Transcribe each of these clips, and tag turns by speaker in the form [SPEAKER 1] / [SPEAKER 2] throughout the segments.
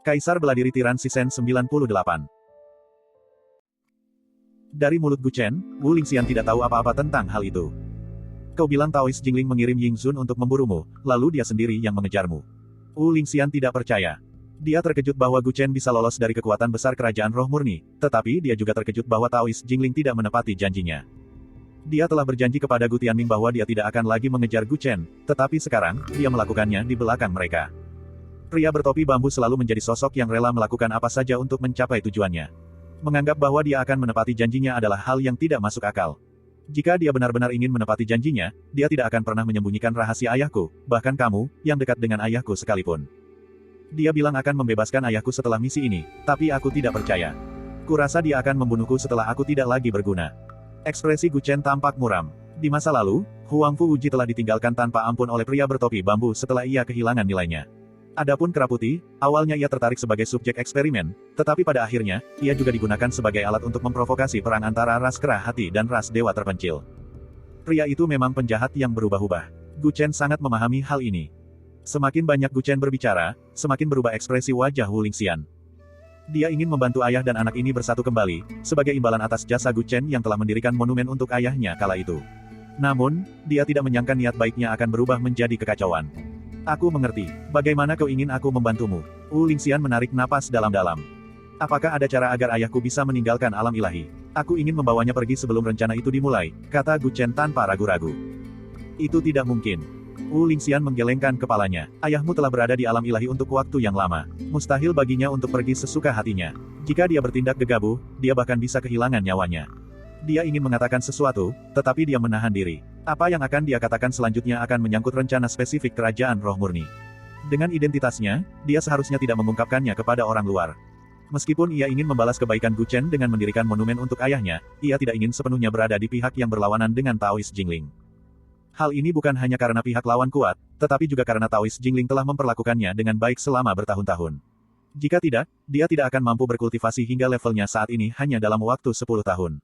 [SPEAKER 1] Kaisar Beladiri Tiran Sisen 98. Dari mulut Guchen, Wu Lingxian tidak tahu apa-apa tentang hal itu. Kau bilang Taoist Jingling mengirim Ying Zun untuk memburumu, lalu dia sendiri yang mengejarmu. Wu Lingxian tidak percaya. Dia terkejut bahwa Guchen bisa lolos dari kekuatan besar kerajaan roh murni, tetapi dia juga terkejut bahwa Taoist Jingling tidak menepati janjinya. Dia telah berjanji kepada Gu Tianming bahwa dia tidak akan lagi mengejar Guchen, tetapi sekarang, dia melakukannya di belakang mereka. Pria bertopi bambu selalu menjadi sosok yang rela melakukan apa saja untuk mencapai tujuannya. Menganggap bahwa dia akan menepati janjinya adalah hal yang tidak masuk akal. Jika dia benar-benar ingin menepati janjinya, dia tidak akan pernah menyembunyikan rahasia ayahku, bahkan kamu, yang dekat dengan ayahku sekalipun. Dia bilang akan membebaskan ayahku setelah misi ini, tapi aku tidak percaya. Kurasa dia akan membunuhku setelah aku tidak lagi berguna. Ekspresi Guchen tampak muram. Di masa lalu, Huang Fu Wuji telah ditinggalkan tanpa ampun oleh pria bertopi bambu setelah ia kehilangan nilainya. Adapun kera putih, awalnya ia tertarik sebagai subjek eksperimen, tetapi pada akhirnya, ia juga digunakan sebagai alat untuk memprovokasi perang antara ras kera hati dan ras dewa terpencil. Pria itu memang penjahat yang berubah-ubah. Guchen sangat memahami hal ini. Semakin banyak Guchen berbicara, semakin berubah ekspresi wajah Wu Lingxian. Dia ingin membantu ayah dan anak ini bersatu kembali, sebagai imbalan atas jasa Guchen yang telah mendirikan monumen untuk ayahnya kala itu. Namun, dia tidak menyangka niat baiknya akan berubah menjadi kekacauan. Aku mengerti. Bagaimana kau ingin aku membantumu? Wu Lingxian menarik napas dalam-dalam. Apakah ada cara agar ayahku bisa meninggalkan alam ilahi? Aku ingin membawanya pergi sebelum rencana itu dimulai, kata Guchen tanpa ragu-ragu. Itu tidak mungkin. Wu Lingxian menggelengkan kepalanya. Ayahmu telah berada di alam ilahi untuk waktu yang lama. Mustahil baginya untuk pergi sesuka hatinya. Jika dia bertindak gegabah, dia bahkan bisa kehilangan nyawanya. Dia ingin mengatakan sesuatu, tetapi dia menahan diri. Apa yang akan dia katakan selanjutnya akan menyangkut rencana spesifik kerajaan roh murni. Dengan identitasnya, dia seharusnya tidak mengungkapkannya kepada orang luar. Meskipun ia ingin membalas kebaikan Guchen dengan mendirikan monumen untuk ayahnya, ia tidak ingin sepenuhnya berada di pihak yang berlawanan dengan Taoist Jingling. Hal ini bukan hanya karena pihak lawan kuat, tetapi juga karena Taoist Jingling telah memperlakukannya dengan baik selama bertahun-tahun. Jika tidak, dia tidak akan mampu berkultivasi hingga levelnya saat ini hanya dalam waktu 10 tahun.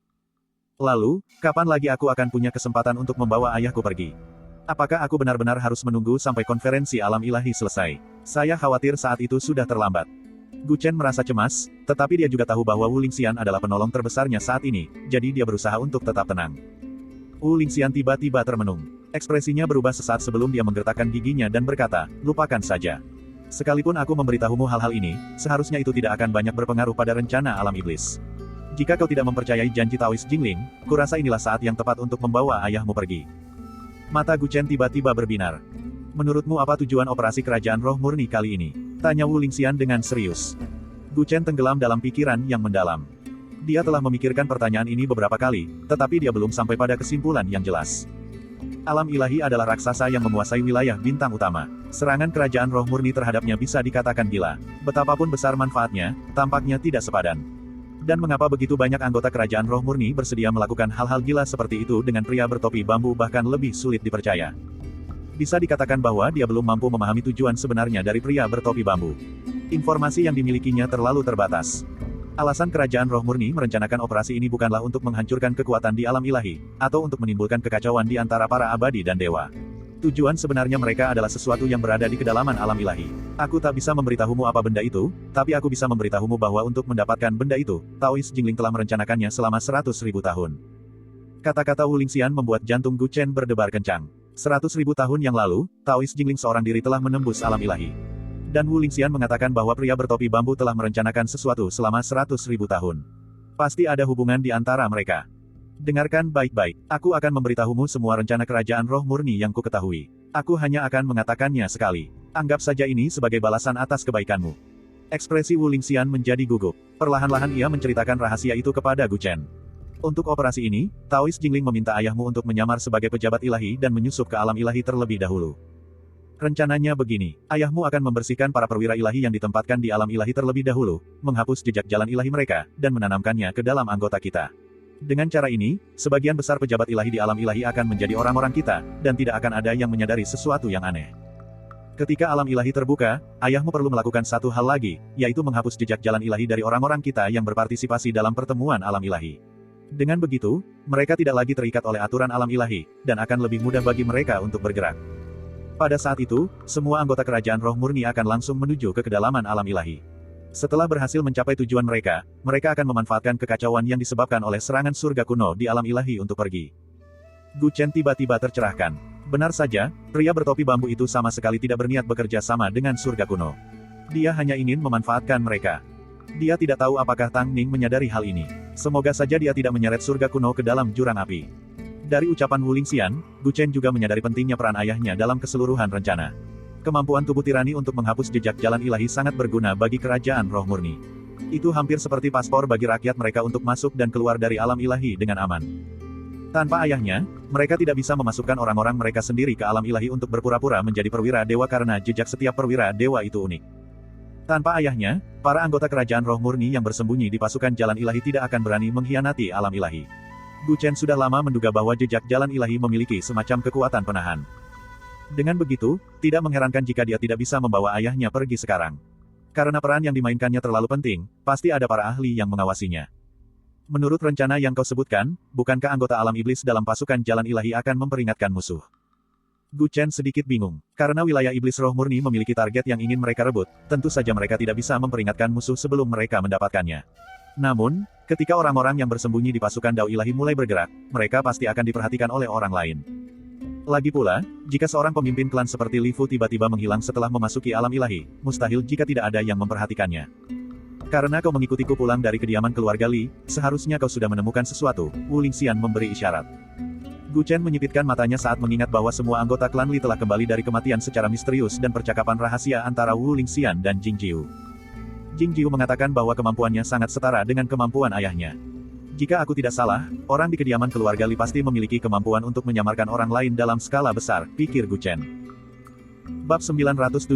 [SPEAKER 1] Lalu, kapan lagi aku akan punya kesempatan untuk membawa ayahku pergi? Apakah aku benar-benar harus menunggu sampai konferensi alam ilahi selesai? Saya khawatir saat itu sudah terlambat. Guchen merasa cemas, tetapi dia juga tahu bahwa Wu Lingxian adalah penolong terbesarnya saat ini, jadi dia berusaha untuk tetap tenang. Wu Lingxian tiba-tiba termenung. Ekspresinya berubah sesaat sebelum dia menggertakkan giginya dan berkata, lupakan saja. Sekalipun aku memberitahumu hal-hal ini, seharusnya itu tidak akan banyak berpengaruh pada rencana alam iblis. Jika kau tidak mempercayai janji Taoist Jingling, kurasa inilah saat yang tepat untuk membawa ayahmu pergi. Mata Guchen tiba-tiba berbinar. Menurutmu apa tujuan operasi kerajaan roh murni kali ini? Tanya Wu Lingxian dengan serius. Guchen tenggelam dalam pikiran yang mendalam. Dia telah memikirkan pertanyaan ini beberapa kali, tetapi dia belum sampai pada kesimpulan yang jelas. Alam ilahi adalah raksasa yang menguasai wilayah bintang utama. Serangan kerajaan roh murni terhadapnya bisa dikatakan gila. Betapapun besar manfaatnya, tampaknya tidak sepadan. Dan mengapa begitu banyak anggota kerajaan roh murni bersedia melakukan hal-hal gila seperti itu dengan pria bertopi bambu bahkan lebih sulit dipercaya. Bisa dikatakan bahwa dia belum mampu memahami tujuan sebenarnya dari pria bertopi bambu. Informasi yang dimilikinya terlalu terbatas. Alasan kerajaan roh murni merencanakan operasi ini bukanlah untuk menghancurkan kekuatan di alam ilahi, atau untuk menimbulkan kekacauan di antara para abadi dan dewa. Tujuan sebenarnya mereka adalah sesuatu yang berada di kedalaman alam ilahi. Aku tak bisa memberitahumu apa benda itu, tapi aku bisa memberitahumu bahwa untuk mendapatkan benda itu, Taoist Jingling telah merencanakannya selama 100.000 tahun. Kata-kata Wu Lingxian membuat jantung Guchen berdebar kencang. 100.000 tahun yang lalu, Taoist Jingling seorang diri telah menembus alam ilahi. Dan Wu Lingxian mengatakan bahwa pria bertopi bambu telah merencanakan sesuatu selama 100.000 tahun. Pasti ada hubungan di antara mereka. Dengarkan baik-baik, aku akan memberitahumu semua rencana kerajaan roh murni yang ku ketahui. Aku hanya akan mengatakannya sekali. Anggap saja ini sebagai balasan atas kebaikanmu. Ekspresi Wu Lingxian menjadi gugup. Perlahan-lahan ia menceritakan rahasia itu kepada Guchen. Untuk operasi ini, Taoist Jingling meminta ayahmu untuk menyamar sebagai pejabat ilahi dan menyusup ke alam ilahi terlebih dahulu. Rencananya begini, ayahmu akan membersihkan para perwira ilahi yang ditempatkan di alam ilahi terlebih dahulu, menghapus jejak jalan ilahi mereka, dan menanamkannya ke dalam anggota kita. Dengan cara ini, sebagian besar pejabat ilahi di alam ilahi akan menjadi orang-orang kita, dan tidak akan ada yang menyadari sesuatu yang aneh. Ketika alam ilahi terbuka, ayahmu perlu melakukan satu hal lagi, yaitu menghapus jejak jalan ilahi dari orang-orang kita yang berpartisipasi dalam pertemuan alam ilahi. Dengan begitu, mereka tidak lagi terikat oleh aturan alam ilahi, dan akan lebih mudah bagi mereka untuk bergerak. Pada saat itu, semua anggota kerajaan roh murni akan langsung menuju ke kedalaman alam ilahi. Setelah berhasil mencapai tujuan mereka, mereka akan memanfaatkan kekacauan yang disebabkan oleh serangan surga kuno di alam ilahi untuk pergi. Gu Chen tiba-tiba tercerahkan. Benar saja, pria bertopi bambu itu sama sekali tidak berniat bekerja sama dengan surga kuno. Dia hanya ingin memanfaatkan mereka. Dia tidak tahu apakah Tang Ning menyadari hal ini. Semoga saja dia tidak menyeret surga kuno ke dalam jurang api. Dari ucapan Wu Lingxian, Gu Chen juga menyadari pentingnya peran ayahnya dalam keseluruhan rencana. Kemampuan tubuh tirani untuk menghapus jejak jalan ilahi sangat berguna bagi kerajaan roh murni. Itu hampir seperti paspor bagi rakyat mereka untuk masuk dan keluar dari alam ilahi dengan aman. Tanpa ayahnya, mereka tidak bisa memasukkan orang-orang mereka sendiri ke alam ilahi untuk berpura-pura menjadi perwira dewa karena jejak setiap perwira dewa itu unik. Tanpa ayahnya, para anggota kerajaan roh murni yang bersembunyi di pasukan jalan ilahi tidak akan berani mengkhianati alam ilahi. Gu Chen sudah lama menduga bahwa jejak jalan ilahi memiliki semacam kekuatan penahan. Dengan begitu, tidak mengherankan jika dia tidak bisa membawa ayahnya pergi sekarang. Karena peran yang dimainkannya terlalu penting, pasti ada para ahli yang mengawasinya. Menurut rencana yang kau sebutkan, bukankah anggota alam iblis dalam pasukan jalan ilahi akan memperingatkan musuh? Gu Chen sedikit bingung. Karena wilayah iblis roh murni memiliki target yang ingin mereka rebut, tentu saja mereka tidak bisa memperingatkan musuh sebelum mereka mendapatkannya. Namun, ketika orang-orang yang bersembunyi di pasukan dao ilahi mulai bergerak, mereka pasti akan diperhatikan oleh orang lain. Lagi pula, jika seorang pemimpin klan seperti Li Fu tiba-tiba menghilang setelah memasuki alam ilahi, mustahil jika tidak ada yang memperhatikannya. Karena kau mengikutiku pulang dari kediaman keluarga Li, seharusnya kau sudah menemukan sesuatu, Wu Lingxian memberi isyarat. Gu Chen menyipitkan matanya saat mengingat bahwa semua anggota klan Li telah kembali dari kematian secara misterius dan percakapan rahasia antara Wu Lingxian dan Jing Jiu. Jing Jiu mengatakan bahwa kemampuannya sangat setara dengan kemampuan ayahnya. Jika aku tidak salah, orang di kediaman keluarga Li pasti memiliki kemampuan untuk menyamarkan orang lain dalam skala besar, pikir Gu Chen. Bab 972.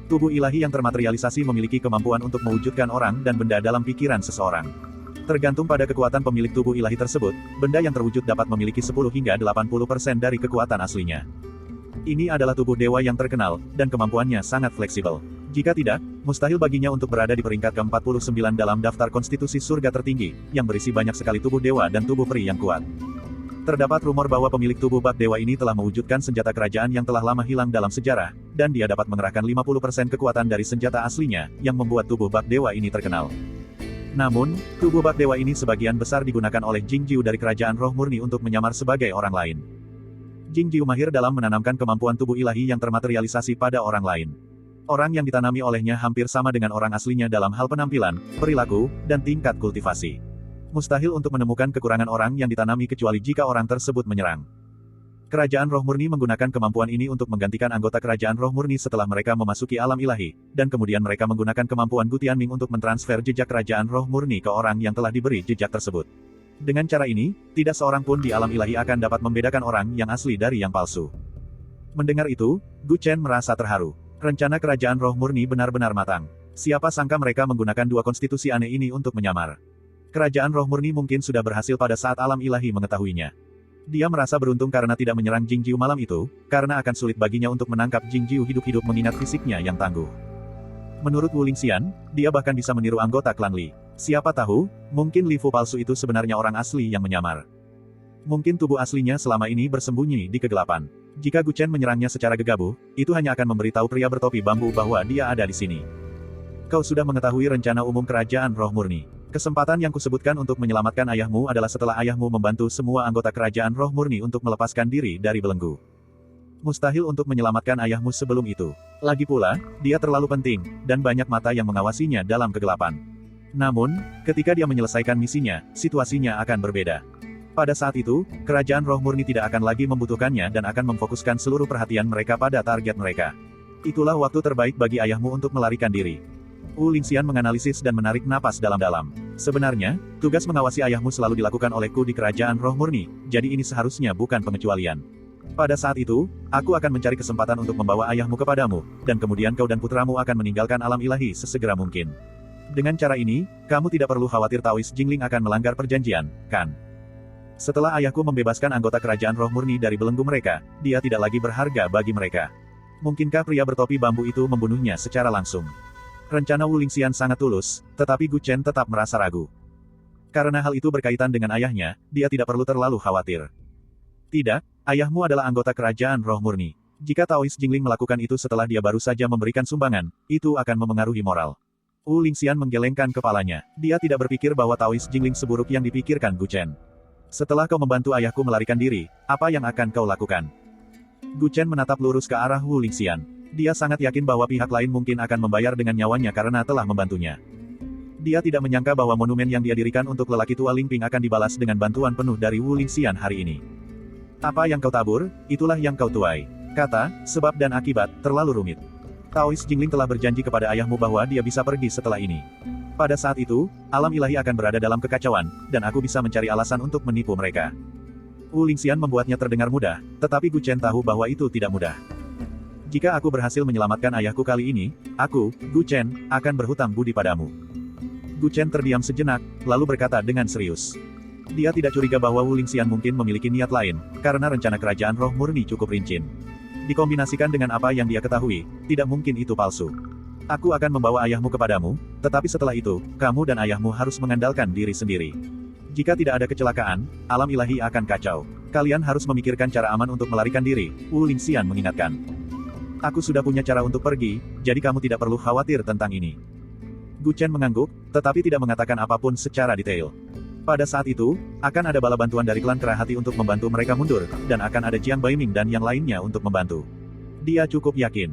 [SPEAKER 1] Tubuh ilahi yang termaterialisasi memiliki kemampuan untuk mewujudkan orang dan benda dalam pikiran seseorang. Tergantung pada kekuatan pemilik tubuh ilahi tersebut, benda yang terwujud dapat memiliki 10 hingga 80% dari kekuatan aslinya. Ini adalah tubuh dewa yang terkenal, dan kemampuannya sangat fleksibel. Jika tidak, mustahil baginya untuk berada di peringkat ke-49 dalam daftar konstitusi surga tertinggi, yang berisi banyak sekali tubuh dewa dan tubuh peri yang kuat. Terdapat rumor bahwa pemilik tubuh bak dewa ini telah mewujudkan senjata kerajaan yang telah lama hilang dalam sejarah, dan dia dapat mengerahkan 50% kekuatan dari senjata aslinya, yang membuat tubuh bak dewa ini terkenal. Namun, tubuh bak dewa ini sebagian besar digunakan oleh Jing Jiu dari kerajaan roh murni untuk menyamar sebagai orang lain. Jing Jiu mahir dalam menanamkan kemampuan tubuh ilahi yang termaterialisasi pada orang lain. Orang yang ditanami olehnya hampir sama dengan orang aslinya dalam hal penampilan, perilaku, dan tingkat kultivasi. Mustahil untuk menemukan kekurangan orang yang ditanami kecuali jika orang tersebut menyerang. Kerajaan roh murni menggunakan kemampuan ini untuk menggantikan anggota kerajaan roh murni setelah mereka memasuki alam ilahi, dan kemudian mereka menggunakan kemampuan Gu Tianming untuk mentransfer jejak kerajaan roh murni ke orang yang telah diberi jejak tersebut. Dengan cara ini, tidak seorang pun di alam ilahi akan dapat membedakan orang yang asli dari yang palsu. Mendengar itu, Gu Chen merasa terharu. Rencana kerajaan roh murni benar-benar matang. Siapa sangka mereka menggunakan dua konstitusi aneh ini untuk menyamar. Kerajaan roh murni mungkin sudah berhasil pada saat alam ilahi mengetahuinya. Dia merasa beruntung karena tidak menyerang Jing Jiu malam itu, karena akan sulit baginya untuk menangkap Jing Jiu hidup-hidup mengingat fisiknya yang tangguh. Menurut Wu Lingxian, dia bahkan bisa meniru anggota klan Li. Siapa tahu, mungkin Li Fu palsu itu sebenarnya orang asli yang menyamar. Mungkin tubuh aslinya selama ini bersembunyi di kegelapan. Jika Gu Chen menyerangnya secara gegabah, itu hanya akan memberitahu pria bertopi bambu bahwa dia ada di sini. Kau sudah mengetahui rencana umum kerajaan roh murni. Kesempatan yang kusebutkan untuk menyelamatkan ayahmu adalah setelah ayahmu membantu semua anggota kerajaan roh murni untuk melepaskan diri dari belenggu. Mustahil untuk menyelamatkan ayahmu sebelum itu. Lagi pula, dia terlalu penting, dan banyak mata yang mengawasinya dalam kegelapan. Namun, ketika dia menyelesaikan misinya, situasinya akan berbeda. Pada saat itu, kerajaan roh murni tidak akan lagi membutuhkannya dan akan memfokuskan seluruh perhatian mereka pada target mereka. Itulah waktu terbaik bagi ayahmu untuk melarikan diri. Wu Lingxian menganalisis dan menarik napas dalam-dalam. Sebenarnya, tugas mengawasi ayahmu selalu dilakukan olehku di kerajaan roh murni, jadi ini seharusnya bukan pengecualian. Pada saat itu, aku akan mencari kesempatan untuk membawa ayahmu kepadamu, dan kemudian kau dan putramu akan meninggalkan alam ilahi sesegera mungkin. Dengan cara ini, kamu tidak perlu khawatir Taois Jingling akan melanggar perjanjian, kan? Setelah ayahku membebaskan anggota kerajaan roh murni dari belenggu mereka, dia tidak lagi berharga bagi mereka. Mungkinkah pria bertopi bambu itu membunuhnya secara langsung? Rencana Wu Lingxian sangat tulus, tetapi Gu Chen tetap merasa ragu. Karena hal itu berkaitan dengan ayahnya, dia tidak perlu terlalu khawatir. Tidak, ayahmu adalah anggota kerajaan roh murni. Jika Taois Jingling melakukan itu setelah dia baru saja memberikan sumbangan, itu akan memengaruhi moral. Wu Lingxian menggelengkan kepalanya. Dia tidak berpikir bahwa Taois Jingling seburuk yang dipikirkan Gu Chen. Setelah kau membantu ayahku melarikan diri, apa yang akan kau lakukan? Gu Chen menatap lurus ke arah Wu Lingxian. Dia sangat yakin bahwa pihak lain mungkin akan membayar dengan nyawanya karena telah membantunya. Dia tidak menyangka bahwa monumen yang dia dirikan untuk lelaki tua Lingping akan dibalas dengan bantuan penuh dari Wu Lingxian hari ini. Apa yang kau tabur, itulah yang kau tuai. Kata, sebab dan akibat, terlalu rumit. Taois Jingling telah berjanji kepada ayahmu bahwa dia bisa pergi setelah ini. Pada saat itu, alam ilahi akan berada dalam kekacauan, dan aku bisa mencari alasan untuk menipu mereka. Wu Lingxian membuatnya terdengar mudah, tetapi Gu Chen tahu bahwa itu tidak mudah. Jika aku berhasil menyelamatkan ayahku kali ini, aku, Gu Chen, akan berhutang budi padamu. Gu Chen terdiam sejenak, lalu berkata dengan serius. Dia tidak curiga bahwa Wu Lingxian mungkin memiliki niat lain, karena rencana kerajaan roh murni cukup rinci. Dikombinasikan dengan apa yang dia ketahui, tidak mungkin itu palsu. Aku akan membawa ayahmu kepadamu, tetapi setelah itu, kamu dan ayahmu harus mengandalkan diri sendiri. Jika tidak ada kecelakaan, alam ilahi akan kacau. Kalian harus memikirkan cara aman untuk melarikan diri, Wu Lingxian mengingatkan. Aku sudah punya cara untuk pergi, jadi kamu tidak perlu khawatir tentang ini. Gu Chen mengangguk, tetapi tidak mengatakan apapun secara detail. Pada saat itu, akan ada bala bantuan dari klan Kera Hati untuk membantu mereka mundur, dan akan ada Jiang Baiming dan yang lainnya untuk membantu. Dia cukup yakin.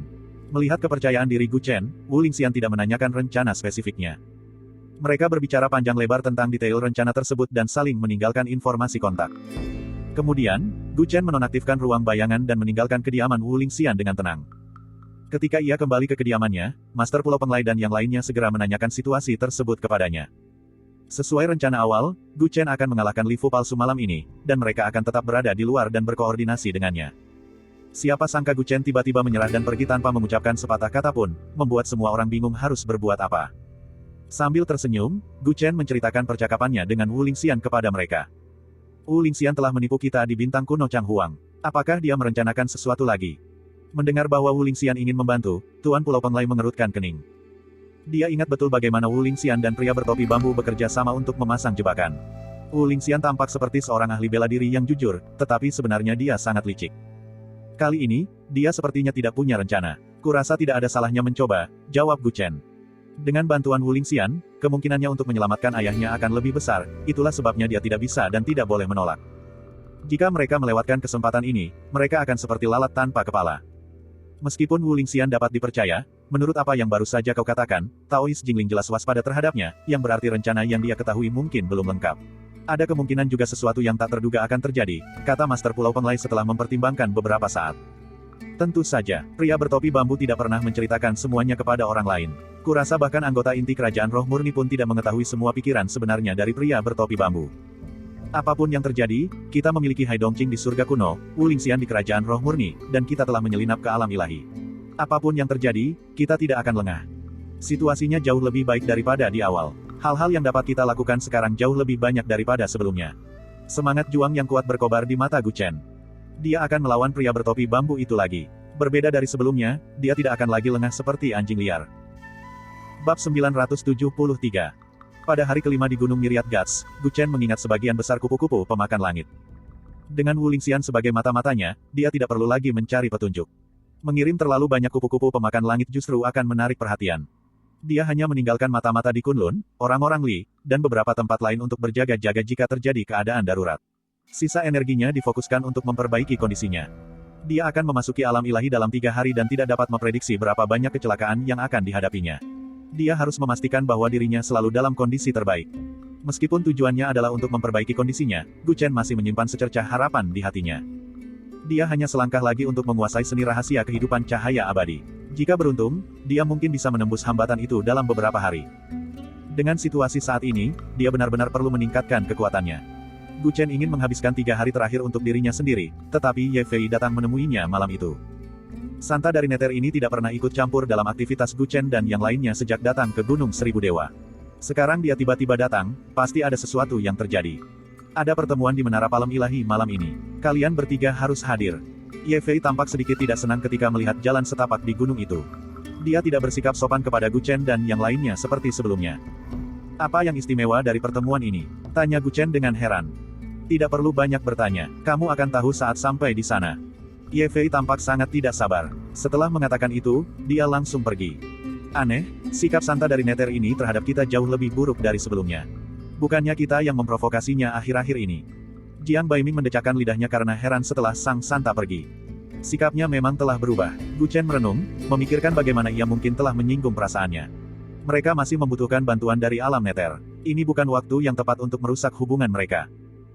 [SPEAKER 1] Melihat kepercayaan diri Gu Chen, Wu Lingxian tidak menanyakan rencana spesifiknya. Mereka berbicara panjang lebar tentang detail rencana tersebut dan saling meninggalkan informasi kontak. Kemudian, Gu Chen menonaktifkan ruang bayangan dan meninggalkan kediaman Wu Lingxian dengan tenang. Ketika ia kembali ke kediamannya, Master Pulau Penglai dan yang lainnya segera menanyakan situasi tersebut kepadanya. Sesuai rencana awal, Gu Chen akan mengalahkan Li Fu palsu malam ini, dan mereka akan tetap berada di luar dan berkoordinasi dengannya. Siapa sangka Gu Chen tiba-tiba menyerah dan pergi tanpa mengucapkan sepatah kata pun, membuat semua orang bingung harus berbuat apa. Sambil tersenyum, Gu Chen menceritakan percakapannya dengan Wu Lingxian kepada mereka. Wu Lingxian telah menipu kita di bintang kuno Chang Huang. Apakah dia merencanakan sesuatu lagi? Mendengar bahwa Wu Lingxian ingin membantu, Tuan Pulau Penglai mengerutkan kening. Dia ingat betul bagaimana Wu Lingxian dan pria bertopi bambu bekerja sama untuk memasang jebakan. Wu Lingxian tampak seperti seorang ahli bela diri yang jujur, tetapi sebenarnya dia sangat licik. Kali ini, dia sepertinya tidak punya rencana. Kurasa tidak ada salahnya mencoba, jawab Gu Chen. Dengan bantuan Wu Lingxian, kemungkinannya untuk menyelamatkan ayahnya akan lebih besar, itulah sebabnya dia tidak bisa dan tidak boleh menolak. Jika mereka melewatkan kesempatan ini, mereka akan seperti lalat tanpa kepala. Meskipun Wu Lingxian dapat dipercaya, menurut apa yang baru saja kau katakan, Taois Jingling jelas waspada terhadapnya, yang berarti rencana yang dia ketahui mungkin belum lengkap. Ada kemungkinan juga sesuatu yang tak terduga akan terjadi, kata Master Pulau Penglai setelah mempertimbangkan beberapa saat. Tentu saja, pria bertopi bambu tidak pernah menceritakan semuanya kepada orang lain. Kurasa bahkan anggota inti kerajaan roh murni pun tidak mengetahui semua pikiran sebenarnya dari pria bertopi bambu. Apapun yang terjadi, kita memiliki Hai Dongqing di surga kuno, Wu Lingxian di kerajaan roh murni, dan kita telah menyelinap ke alam ilahi. Apapun yang terjadi, kita tidak akan lengah. Situasinya jauh lebih baik daripada di awal. Hal-hal yang dapat kita lakukan sekarang jauh lebih banyak daripada sebelumnya. Semangat juang yang kuat berkobar di mata Gu Chen. Dia akan melawan pria bertopi bambu itu lagi. Berbeda dari sebelumnya, dia tidak akan lagi lengah seperti anjing liar. Bab 973. Pada hari kelima di Gunung Myriad Gods, Gu Chen mengingat sebagian besar kupu-kupu pemakan langit. Dengan Wu Lingxian sebagai mata-matanya, dia tidak perlu lagi mencari petunjuk. Mengirim terlalu banyak kupu-kupu pemakan langit justru akan menarik perhatian. Dia hanya meninggalkan mata-mata di Kunlun, orang-orang Li, dan beberapa tempat lain untuk berjaga-jaga jika terjadi keadaan darurat. Sisa energinya difokuskan untuk memperbaiki kondisinya. Dia akan memasuki alam ilahi dalam 3 hari dan tidak dapat memprediksi berapa banyak kecelakaan yang akan dihadapinya. Dia harus memastikan bahwa dirinya selalu dalam kondisi terbaik. Meskipun tujuannya adalah untuk memperbaiki kondisinya, Gu Chen masih menyimpan secercah harapan di hatinya. Dia hanya selangkah lagi untuk menguasai seni rahasia kehidupan cahaya abadi. Jika beruntung, dia mungkin bisa menembus hambatan itu dalam beberapa hari. Dengan situasi saat ini, dia benar-benar perlu meningkatkan kekuatannya. Gu Chen ingin menghabiskan 3 hari terakhir untuk dirinya sendiri, tetapi Ye Fei datang menemuinya malam itu. Santa dari Nether ini tidak pernah ikut campur dalam aktivitas Gu Chen dan yang lainnya sejak datang ke Gunung Seribu Dewa. Sekarang dia tiba-tiba datang, pasti ada sesuatu yang terjadi. Ada pertemuan di Menara Palem Ilahi malam ini. Kalian bertiga harus hadir. Ye Fei tampak sedikit tidak senang ketika melihat jalan setapak di gunung itu. Dia tidak bersikap sopan kepada Gu Chen dan yang lainnya seperti sebelumnya. Apa yang istimewa dari pertemuan ini? Tanya Gu Chen dengan heran. Tidak perlu banyak bertanya, kamu akan tahu saat sampai di sana. Ye Fei tampak sangat tidak sabar. Setelah mengatakan itu, dia langsung pergi. Aneh, sikap Santa dari Nether ini terhadap kita jauh lebih buruk dari sebelumnya. Bukannya kita yang memprovokasinya akhir-akhir ini. Jiang Baiming mendecakkan lidahnya karena heran setelah sang Santa pergi. Sikapnya memang telah berubah. Gu Chen merenung, memikirkan bagaimana ia mungkin telah menyinggung perasaannya. Mereka masih membutuhkan bantuan dari alam Nether. Ini bukan waktu yang tepat untuk merusak hubungan mereka.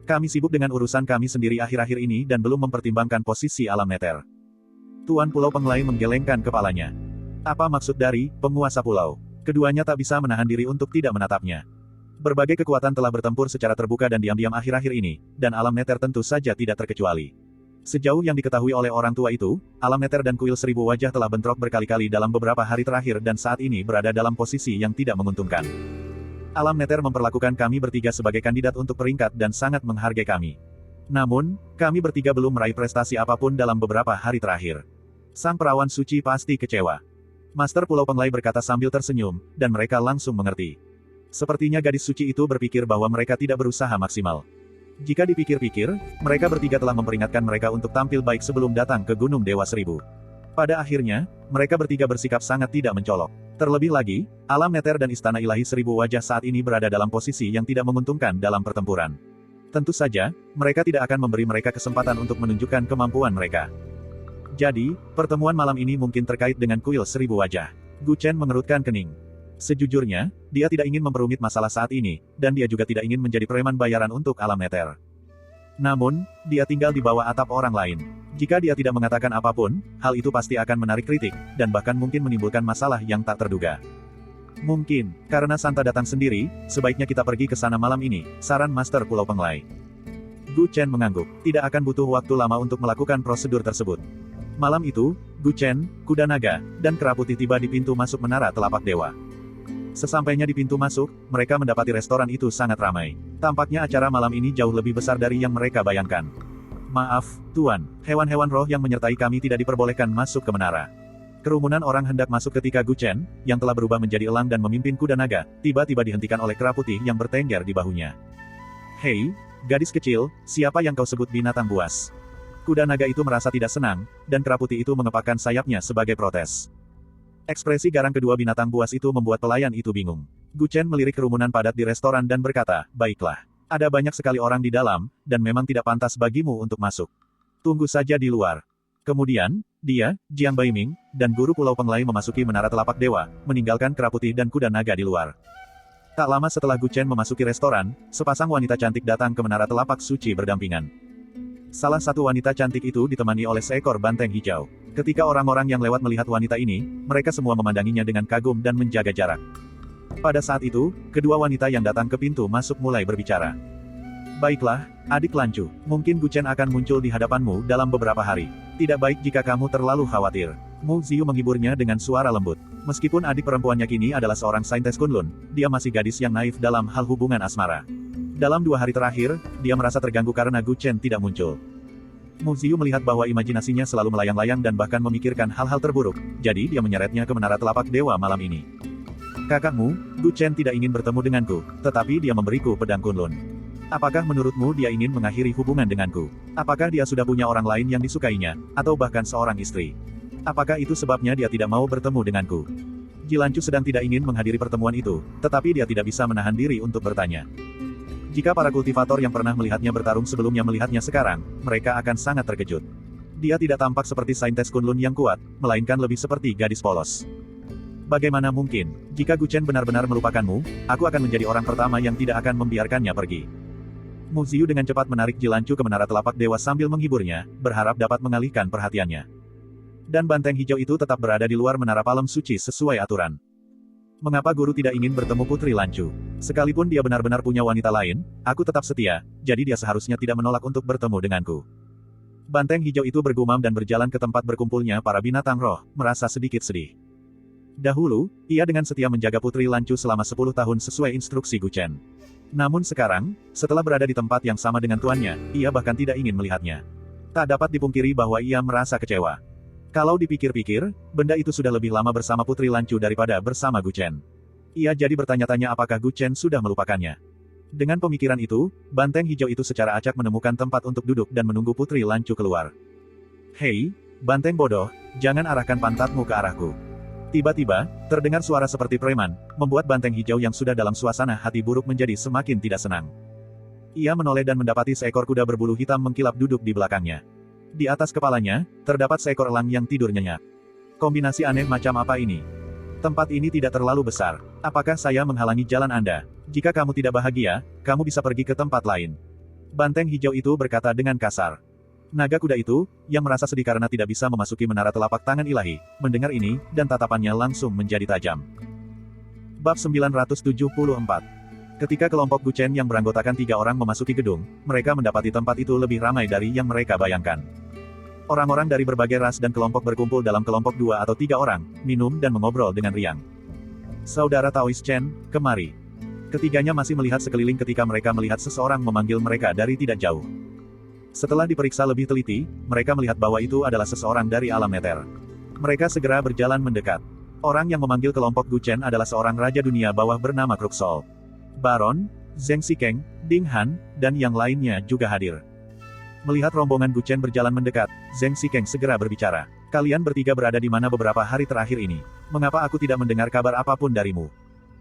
[SPEAKER 1] Kami sibuk dengan urusan kami sendiri akhir-akhir ini dan belum mempertimbangkan posisi alam Nether. Tuan Pulau Penglai menggelengkan kepalanya. Apa maksud dari penguasa pulau? Keduanya tak bisa menahan diri untuk tidak menatapnya. Berbagai kekuatan telah bertempur secara terbuka dan diam-diam akhir-akhir ini, dan alam Nether tentu saja tidak terkecuali. Sejauh yang diketahui oleh orang tua itu, alam Nether dan kuil seribu wajah telah bentrok berkali-kali dalam beberapa hari terakhir dan saat ini berada dalam posisi yang tidak menguntungkan. Alam Nether memperlakukan kami bertiga sebagai kandidat untuk peringkat dan sangat menghargai kami. Namun, kami bertiga belum meraih prestasi apapun dalam beberapa hari terakhir. Sang perawan suci pasti kecewa. Master Pulau Penglai berkata sambil tersenyum, dan mereka langsung mengerti. Sepertinya gadis suci itu berpikir bahwa mereka tidak berusaha maksimal. Jika dipikir-pikir, mereka bertiga telah memperingatkan mereka untuk tampil baik sebelum datang ke Gunung Dewa Seribu. Pada akhirnya, mereka bertiga bersikap sangat tidak mencolok. Terlebih lagi, alam Nether dan Istana Ilahi Seribu Wajah saat ini berada dalam posisi yang tidak menguntungkan dalam pertempuran. Tentu saja, mereka tidak akan memberi mereka kesempatan untuk menunjukkan kemampuan mereka. Jadi, pertemuan malam ini mungkin terkait dengan kuil Seribu Wajah. Gu Chen mengerutkan kening. Sejujurnya, dia tidak ingin memperumit masalah saat ini, dan dia juga tidak ingin menjadi preman bayaran untuk alam Nether. Namun, dia tinggal di bawah atap orang lain. Jika dia tidak mengatakan apapun, hal itu pasti akan menarik kritik, dan bahkan mungkin menimbulkan masalah yang tak terduga. Mungkin, karena Santa datang sendiri, sebaiknya kita pergi ke sana malam ini, saran Master Pulau Penglai. Gu Chen mengangguk, tidak akan butuh waktu lama untuk melakukan prosedur tersebut. Malam itu, Gu Chen, kuda naga, dan kera putih tiba di pintu masuk menara telapak dewa. Sesampainya di pintu masuk, mereka mendapati restoran itu sangat ramai. Tampaknya acara malam ini jauh lebih besar dari yang mereka bayangkan. Maaf, Tuan, hewan-hewan roh yang menyertai kami tidak diperbolehkan masuk ke menara. Kerumunan orang hendak masuk ketika Gu Chen, yang telah berubah menjadi elang dan memimpin kuda naga, tiba-tiba dihentikan oleh kera putih yang bertengger di bahunya. Hei, gadis kecil, siapa yang kau sebut binatang buas? Kuda naga itu merasa tidak senang, dan kera putih itu mengepakkan sayapnya sebagai protes. Ekspresi garang kedua binatang buas itu membuat pelayan itu bingung. Gu Chen melirik kerumunan padat di restoran dan berkata, baiklah. Ada banyak sekali orang di dalam, dan memang tidak pantas bagimu untuk masuk. Tunggu saja di luar. Kemudian, dia, Jiang Baiming, dan guru Pulau Penglai memasuki menara telapak dewa, meninggalkan kera putih dan kuda naga di luar. Tak lama setelah Gu Chen memasuki restoran, sepasang wanita cantik datang ke menara telapak suci berdampingan. Salah satu wanita cantik itu ditemani oleh seekor banteng hijau. Ketika orang-orang yang lewat melihat wanita ini, mereka semua memandanginya dengan kagum dan menjaga jarak. Pada saat itu, kedua wanita yang datang ke pintu masuk mulai berbicara. Baiklah, adik Lancu, mungkin Gu Chen akan muncul di hadapanmu dalam beberapa hari. Tidak baik jika kamu terlalu khawatir. Mu Ziyu menghiburnya dengan suara lembut. Meskipun adik perempuannya kini adalah seorang saintes Kunlun, dia masih gadis yang naif dalam hal hubungan asmara. Dalam 2 hari terakhir, dia merasa terganggu karena Gu Chen tidak muncul. Mu Ziyu melihat bahwa imajinasinya selalu melayang-layang dan bahkan memikirkan hal-hal terburuk, jadi dia menyeretnya ke menara telapak dewa malam ini. Kakakmu, Gu Chen tidak ingin bertemu denganku, tetapi dia memberiku pedang Kunlun. Apakah menurutmu dia ingin mengakhiri hubungan denganku? Apakah dia sudah punya orang lain yang disukainya, atau bahkan seorang istri? Apakah itu sebabnya dia tidak mau bertemu denganku? Jilancu sedang tidak ingin menghadiri pertemuan itu, tetapi dia tidak bisa menahan diri untuk bertanya. Jika para kultivator yang pernah melihatnya bertarung sebelumnya melihatnya sekarang, mereka akan sangat terkejut. Dia tidak tampak seperti saintes Kunlun yang kuat, melainkan lebih seperti gadis polos. Bagaimana mungkin, jika Gu Chen benar-benar melupakanmu, aku akan menjadi orang pertama yang tidak akan membiarkannya pergi. Mu Ziyu dengan cepat menarik Jilancu ke menara telapak dewa sambil menghiburnya, berharap dapat mengalihkan perhatiannya. Dan banteng hijau itu tetap berada di luar menara palem suci sesuai aturan. Mengapa guru tidak ingin bertemu Putri Lancu? Sekalipun dia benar-benar punya wanita lain, aku tetap setia, jadi dia seharusnya tidak menolak untuk bertemu denganku. Banteng hijau itu bergumam dan berjalan ke tempat berkumpulnya para binatang roh, merasa sedikit sedih. Dahulu, ia dengan setia menjaga Putri Lancu selama 10 tahun sesuai instruksi Gu Chen. Namun sekarang, setelah berada di tempat yang sama dengan tuannya, ia bahkan tidak ingin melihatnya. Tak dapat dipungkiri bahwa ia merasa kecewa. Kalau dipikir-pikir, benda itu sudah lebih lama bersama Putri Lancu daripada bersama Gu Chen. Ia jadi bertanya-tanya apakah Gu Chen sudah melupakannya. Dengan pemikiran itu, banteng hijau itu secara acak menemukan tempat untuk duduk dan menunggu Putri Lancu keluar. Hei, banteng bodoh, jangan arahkan pantatmu ke arahku. Tiba-tiba, terdengar suara seperti preman, membuat banteng hijau yang sudah dalam suasana hati buruk menjadi semakin tidak senang. Ia menoleh dan mendapati seekor kuda berbulu hitam mengkilap duduk di belakangnya. Di atas kepalanya, terdapat seekor elang yang tidur nyenyak. Kombinasi aneh macam apa ini? Tempat ini tidak terlalu besar. Apakah saya menghalangi jalan Anda? Jika kamu tidak bahagia, kamu bisa pergi ke tempat lain. Banteng hijau itu berkata dengan kasar. Naga kuda itu, yang merasa sedih karena tidak bisa memasuki menara telapak tangan ilahi, mendengar ini, dan tatapannya langsung menjadi tajam. Bab 974. Ketika kelompok Guchen yang beranggotakan 3 orang memasuki gedung, mereka mendapati tempat itu lebih ramai dari yang mereka bayangkan. Orang-orang dari berbagai ras dan kelompok berkumpul dalam kelompok 2 atau 3 orang, minum dan mengobrol dengan riang. Saudara Taoist Chen, kemari. Ketiganya masih melihat sekeliling ketika mereka melihat seseorang memanggil mereka dari tidak jauh. Setelah diperiksa lebih teliti, mereka melihat bahwa itu adalah seseorang dari alam neter. Mereka segera berjalan mendekat. Orang yang memanggil kelompok Guchen adalah seorang raja dunia bawah bernama Kruksol. Baron, Zheng Xikeng, Ding Han, dan yang lainnya juga hadir. Melihat rombongan Guchen berjalan mendekat, Zheng Xikeng segera berbicara. Kalian bertiga berada di mana beberapa hari terakhir ini? Mengapa aku tidak mendengar kabar apapun darimu?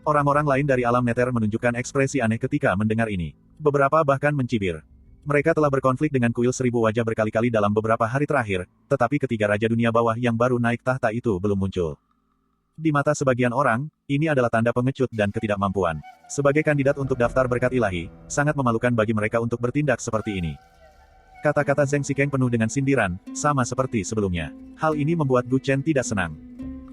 [SPEAKER 1] Orang-orang lain dari alam neter menunjukkan ekspresi aneh ketika mendengar ini. Beberapa bahkan mencibir. Mereka telah berkonflik dengan kuil 1000 wajah berkali-kali dalam beberapa hari terakhir, tetapi ketiga raja dunia bawah yang baru naik tahta itu belum muncul. Di mata sebagian orang, ini adalah tanda pengecut dan ketidakmampuan. Sebagai kandidat untuk daftar berkat ilahi, sangat memalukan bagi mereka untuk bertindak seperti ini. Kata-kata Zheng Xikeng penuh dengan sindiran, sama seperti sebelumnya. Hal ini membuat Gu Chen tidak senang.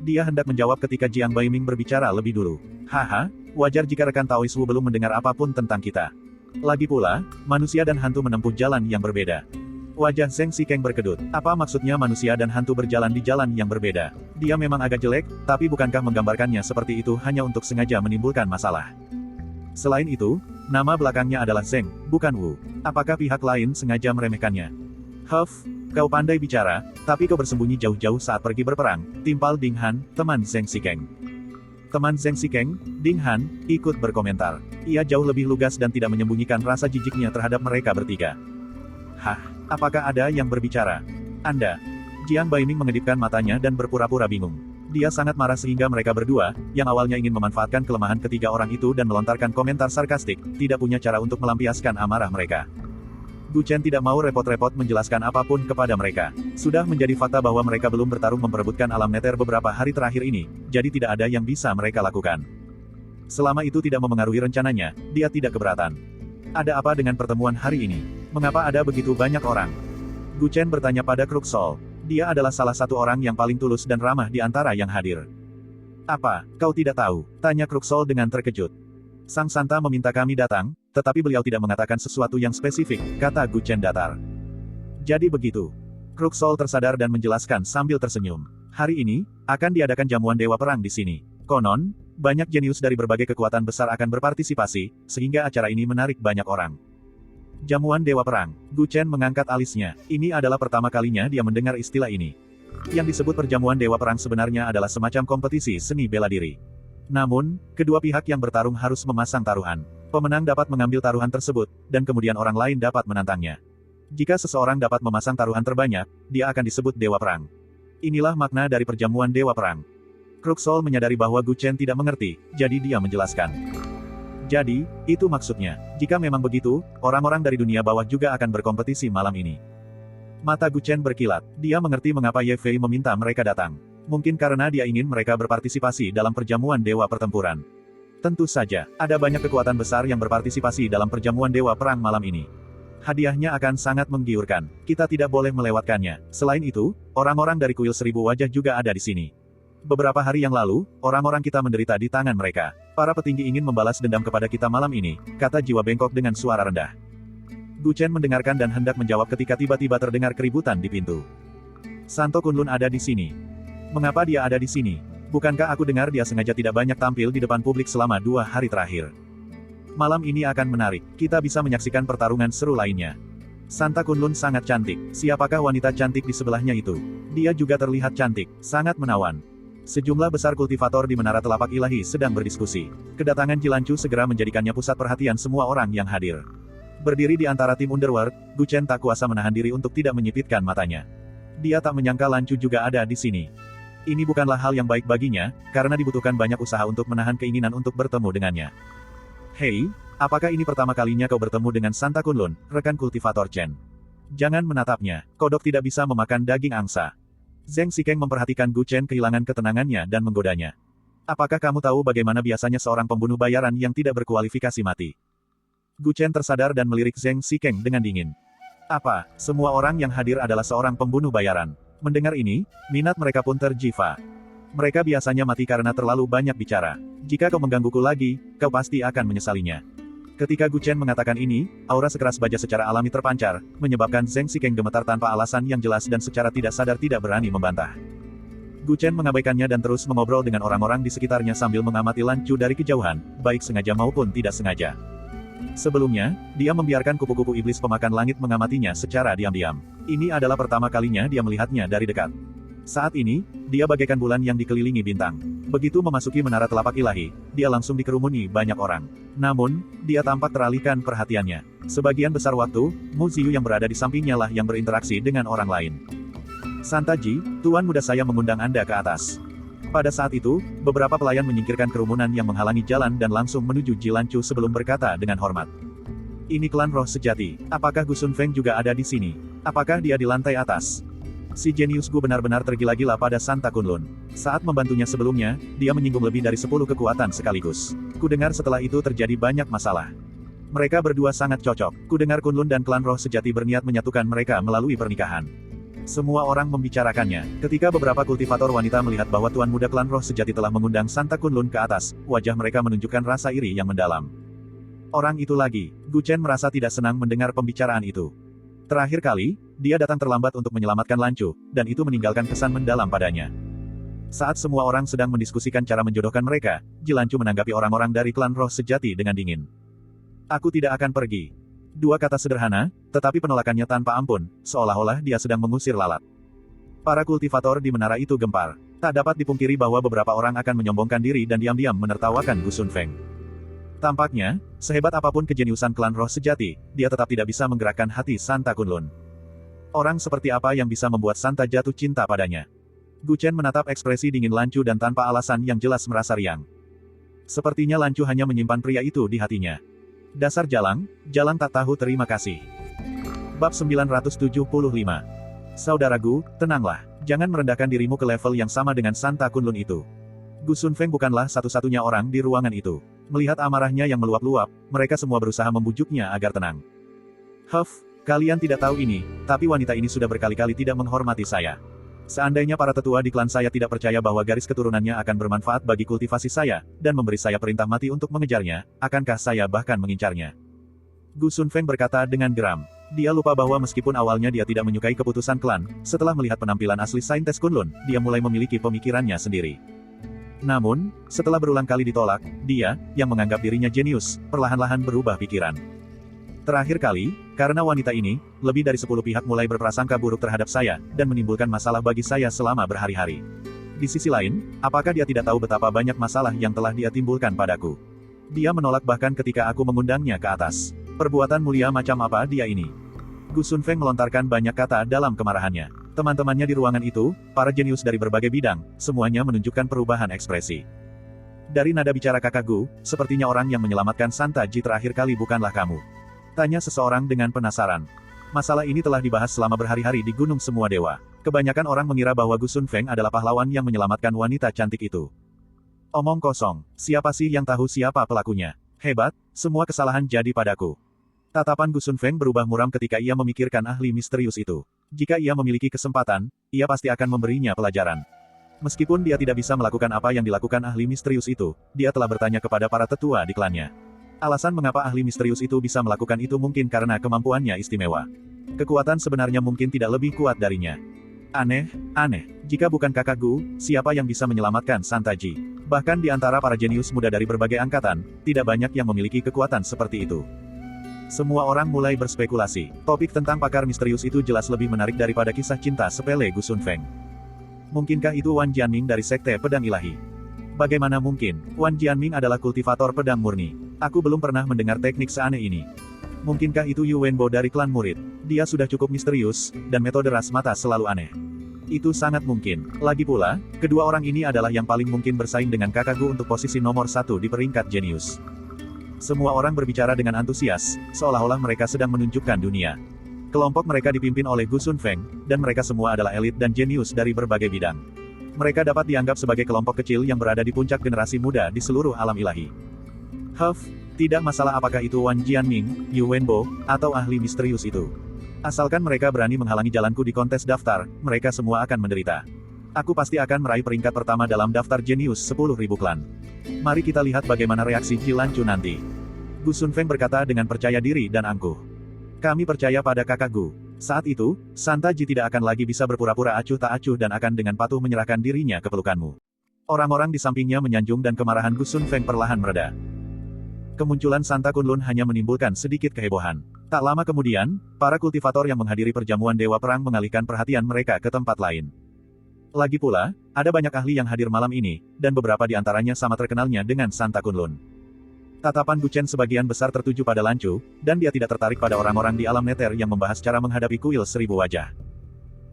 [SPEAKER 1] Dia hendak menjawab ketika Jiang Baiming berbicara lebih dulu. Haha, wajar jika rekan Taoist Wu belum mendengar apapun tentang kita. Lagi pula, manusia dan hantu menempuh jalan yang berbeda. Wajah Zheng Xikeng berkedut. Apa maksudnya manusia dan hantu berjalan di jalan yang berbeda? Dia memang agak jelek, tapi bukankah menggambarkannya seperti itu hanya untuk sengaja menimbulkan masalah? Selain itu, nama belakangnya adalah Zheng, bukan Wu. Apakah pihak lain sengaja meremehkannya? Huff, kau pandai bicara, tapi kau bersembunyi jauh-jauh saat pergi berperang, timpal Ding Han, teman Zheng Xikeng. Teman Zheng Xikeng, Ding Han, ikut berkomentar. Ia jauh lebih lugas dan tidak menyembunyikan rasa jijiknya terhadap mereka bertiga. Hah, apakah ada yang berbicara? Anda? Jiang Baiming mengedipkan matanya dan berpura-pura bingung. Dia sangat marah sehingga mereka berdua, yang awalnya ingin memanfaatkan kelemahan ketiga orang itu dan melontarkan komentar sarkastik, tidak punya cara untuk melampiaskan amarah mereka. Gu Chen tidak mau repot-repot menjelaskan apapun kepada mereka. Sudah menjadi fakta bahwa mereka belum bertarung memperebutkan alam neter beberapa hari terakhir ini, jadi tidak ada yang bisa mereka lakukan. Selama itu tidak memengaruhi rencananya, dia tidak keberatan. Ada apa dengan pertemuan hari ini? Mengapa ada begitu banyak orang? Gu Chen bertanya pada Kruksol. Dia adalah salah satu orang yang paling tulus dan ramah di antara yang hadir. Apa, kau tidak tahu? Tanya Kruksol dengan terkejut. Sang Santa meminta kami datang, tetapi beliau tidak mengatakan sesuatu yang spesifik, kata Gu Chen datar. Jadi begitu. Kruksol tersadar dan menjelaskan sambil tersenyum. Hari ini, akan diadakan jamuan Dewa Perang di sini. Konon, banyak jenius dari berbagai kekuatan besar akan berpartisipasi, sehingga acara ini menarik banyak orang. Jamuan Dewa Perang. Gu Chen mengangkat alisnya. Ini adalah pertama kalinya dia mendengar istilah ini. Yang disebut perjamuan Dewa Perang sebenarnya adalah semacam kompetisi seni bela diri. Namun, kedua pihak yang bertarung harus memasang taruhan. Pemenang dapat mengambil taruhan tersebut, dan kemudian orang lain dapat menantangnya. Jika seseorang dapat memasang taruhan terbanyak, dia akan disebut Dewa Perang. Inilah makna dari perjamuan Dewa Perang. Kruksol menyadari bahwa Gu Chen tidak mengerti, jadi dia menjelaskan. Jadi, itu maksudnya. Jika memang begitu, orang-orang dari dunia bawah juga akan berkompetisi malam ini. Mata Gu Chen berkilat. Dia mengerti mengapa Ye Fei meminta mereka datang. Mungkin karena dia ingin mereka berpartisipasi dalam perjamuan Dewa Pertempuran. Tentu saja, ada banyak kekuatan besar yang berpartisipasi dalam perjamuan Dewa Perang malam ini. Hadiahnya akan sangat menggiurkan. Kita tidak boleh melewatkannya. Selain itu, orang-orang dari kuil 1000 wajah juga ada di sini. Beberapa hari yang lalu, orang-orang kita menderita di tangan mereka. Para petinggi ingin membalas dendam kepada kita malam ini, kata jiwa bengkok dengan suara rendah. Gu Chen mendengarkan dan hendak menjawab ketika tiba-tiba terdengar keributan di pintu. Santo Kunlun ada di sini. Mengapa dia ada di sini? Bukankah aku dengar dia sengaja tidak banyak tampil di depan publik selama 2 hari terakhir? Malam ini akan menarik, kita bisa menyaksikan pertarungan seru lainnya. Santa Kunlun sangat cantik. Siapakah wanita cantik di sebelahnya itu? Dia juga terlihat cantik, sangat menawan. Sejumlah besar kultivator di Menara Telapak Ilahi sedang berdiskusi. Kedatangan Jilancu segera menjadikannya pusat perhatian semua orang yang hadir. Berdiri di antara tim Underworld, Gu Chen tak kuasa menahan diri untuk tidak menyipitkan matanya. Dia tak menyangka Lancu juga ada di sini. Ini bukanlah hal yang baik baginya, karena dibutuhkan banyak usaha untuk menahan keinginan untuk bertemu dengannya. Hei, apakah ini pertama kalinya kau bertemu dengan Santa Kunlun, rekan kultivator Chen? Jangan menatapnya, kodok tidak bisa memakan daging angsa. Zheng Xikeng memperhatikan Gu Chen kehilangan ketenangannya dan menggodanya. Apakah kamu tahu bagaimana biasanya seorang pembunuh bayaran yang tidak berkualifikasi mati? Gu Chen tersadar dan melirik Zheng Xikeng dengan dingin. Apa, semua orang yang hadir adalah seorang pembunuh bayaran? Mendengar ini, minat mereka pun terjiva. Mereka biasanya mati karena terlalu banyak bicara. Jika kau menggangguku lagi, kau pasti akan menyesalinya. Ketika Gu Chen mengatakan ini, aura sekeras baja secara alami terpancar, menyebabkan Zheng Xikeng gemetar tanpa alasan yang jelas dan secara tidak sadar tidak berani membantah. Gu Chen mengabaikannya dan terus mengobrol dengan orang-orang di sekitarnya sambil mengamati Lan Chu dari kejauhan, baik sengaja maupun tidak sengaja. Sebelumnya, dia membiarkan kupu-kupu iblis pemakan langit mengamatinya secara diam-diam. Ini adalah pertama kalinya dia melihatnya dari dekat. Saat ini, dia bagaikan bulan yang dikelilingi bintang. Begitu memasuki menara telapak ilahi, dia langsung dikerumuni banyak orang. Namun, dia tampak teralihkan perhatiannya. Sebagian besar waktu, Mu Ziyu yang berada di sampingnya lah yang berinteraksi dengan orang lain. Santa Ji, Tuan muda saya mengundang Anda ke atas. Pada saat itu, beberapa pelayan menyingkirkan kerumunan yang menghalangi jalan dan langsung menuju Ji Lan Chu sebelum berkata dengan hormat. Ini klan roh sejati. Apakah Gu Sun Feng juga ada di sini? Apakah dia di lantai atas? Si jenius Gu benar-benar tergila-gila pada Santa Kunlun. Saat membantunya sebelumnya, dia menyinggung lebih dari 10 kekuatan sekaligus. Kudengar setelah itu terjadi banyak masalah. Mereka berdua sangat cocok. Kudengar Kunlun dan klan roh sejati berniat menyatukan mereka melalui pernikahan. Semua orang membicarakannya. Ketika beberapa kultivator wanita melihat bahwa Tuan Muda Klan Roh Sejati telah mengundang Santa Kunlun ke atas, wajah mereka menunjukkan rasa iri yang mendalam. Orang itu lagi, Gu Chen merasa tidak senang mendengar pembicaraan itu. Terakhir kali, dia datang terlambat untuk menyelamatkan Lan Chu, dan itu meninggalkan kesan mendalam padanya. Saat semua orang sedang mendiskusikan cara menjodohkan mereka, Ji Lan Chu menanggapi orang-orang dari Klan Roh Sejati dengan dingin. Aku tidak akan pergi. Dua kata sederhana, tetapi penolakannya tanpa ampun, seolah-olah dia sedang mengusir lalat. Para kultivator di menara itu gempar. Tak dapat dipungkiri bahwa beberapa orang akan menyombongkan diri dan diam-diam menertawakan Gu Sun Feng. Tampaknya, sehebat apapun kejeniusan klan roh sejati, dia tetap tidak bisa menggerakkan hati Santa Kunlun. Orang seperti apa yang bisa membuat Santa jatuh cinta padanya? Gu Chen menatap ekspresi dingin Lan Chu dan tanpa alasan yang jelas merasa riang. Sepertinya Lan Chu hanya menyimpan pria itu di hatinya. Dasar jalang tak tahu terima kasih. Bab 975. Saudara Gu, tenanglah. Jangan merendahkan dirimu ke level yang sama dengan Santa Kunlun itu. Gu Sun Feng bukanlah satu-satunya orang di ruangan itu. Melihat amarahnya yang meluap-luap, mereka semua berusaha membujuknya agar tenang. Huff, kalian tidak tahu ini, tapi wanita ini sudah berkali-kali tidak menghormati saya. Seandainya para tetua di klan saya tidak percaya bahwa garis keturunannya akan bermanfaat bagi kultivasi saya, dan memberi saya perintah mati untuk mengejarnya, akankah saya bahkan mengincarnya? Gu Sun Feng berkata dengan geram. Dia lupa bahwa meskipun awalnya dia tidak menyukai keputusan klan, setelah melihat penampilan asli Saintes Kunlun, dia mulai memiliki pemikirannya sendiri. Namun, setelah berulang kali ditolak, dia, yang menganggap dirinya jenius, perlahan-lahan berubah pikiran. Terakhir kali, karena wanita ini, lebih dari 10 pihak mulai berprasangka buruk terhadap saya, dan menimbulkan masalah bagi saya selama berhari-hari. Di sisi lain, apakah dia tidak tahu betapa banyak masalah yang telah dia timbulkan padaku? Dia menolak bahkan ketika aku mengundangnya ke atas. Perbuatan mulia macam apa dia ini? Gu Sun Feng melontarkan banyak kata dalam kemarahannya. Teman-temannya di ruangan itu, para jenius dari berbagai bidang, semuanya menunjukkan perubahan ekspresi. Dari nada bicara kakak Gu, sepertinya orang yang menyelamatkan Santa Ji terakhir kali bukanlah kamu. Tanya seseorang dengan penasaran. Masalah ini telah dibahas selama berhari-hari di Gunung Semua Dewa. Kebanyakan orang mengira bahwa Gu Sun Feng adalah pahlawan yang menyelamatkan wanita cantik itu. Omong kosong, siapa sih yang tahu siapa pelakunya? Hebat, semua kesalahan jadi padaku. Tatapan Gu Sun Feng berubah muram ketika ia memikirkan ahli misterius itu. Jika ia memiliki kesempatan, ia pasti akan memberinya pelajaran. Meskipun dia tidak bisa melakukan apa yang dilakukan ahli misterius itu, dia telah bertanya kepada para tetua di klannya. Alasan mengapa ahli misterius itu bisa melakukan itu mungkin karena kemampuannya istimewa. Kekuatan sebenarnya mungkin tidak lebih kuat darinya. Aneh. Jika bukan kakak Gu, siapa yang bisa menyelamatkan Santa Ji? Bahkan di antara para jenius muda dari berbagai angkatan, tidak banyak yang memiliki kekuatan seperti itu. Semua orang mulai berspekulasi. Topik tentang pakar misterius itu jelas lebih menarik daripada kisah cinta sepele Gu Sun Feng. Mungkinkah itu Wan Jianming dari Sekte Pedang Ilahi? Bagaimana mungkin? Wan Jianming adalah kultivator pedang murni. Aku belum pernah mendengar teknik seaneh ini. Mungkinkah itu Yu Wenbo dari klan murid? Dia sudah cukup misterius, dan metode ras mata selalu aneh. Itu sangat mungkin. Lagi pula, kedua orang ini adalah yang paling mungkin bersaing dengan Kakagu untuk posisi nomor 1 di peringkat jenius. Semua orang berbicara dengan antusias, seolah-olah mereka sedang menunjukkan dunia. Kelompok mereka dipimpin oleh Gu Sunfeng, dan mereka semua adalah elit dan jenius dari berbagai bidang. Mereka dapat dianggap sebagai kelompok kecil yang berada di puncak generasi muda di seluruh alam ilahi. Tidak masalah apakah itu Wan Jianming, Yu Wenbo, atau ahli misterius itu. Asalkan mereka berani menghalangi jalanku di kontes daftar, mereka semua akan menderita. Aku pasti akan meraih peringkat pertama dalam daftar jenius 10.000 klan. Mari kita lihat bagaimana reaksi Ji Lancu nanti. Gu Sunfeng berkata dengan percaya diri dan angkuh. Kami percaya pada kakak Gu. Saat itu, Santa Ji tidak akan lagi bisa berpura-pura acuh tak acuh dan akan dengan patuh menyerahkan dirinya ke pelukanmu. Orang-orang di sampingnya menyanjung dan kemarahan Gu Sunfeng perlahan mereda. Kemunculan Santa Kunlun hanya menimbulkan sedikit kehebohan. Tak lama kemudian, para kultivator yang menghadiri perjamuan Dewa Perang mengalihkan perhatian mereka ke tempat lain. Lagi pula, ada banyak ahli yang hadir malam ini, dan beberapa di antaranya sama terkenalnya dengan Santa Kunlun. Tatapan Gu Chen sebagian besar tertuju pada Lancu, dan dia tidak tertarik pada orang-orang di alam neter yang membahas cara menghadapi kuil 1000 wajah.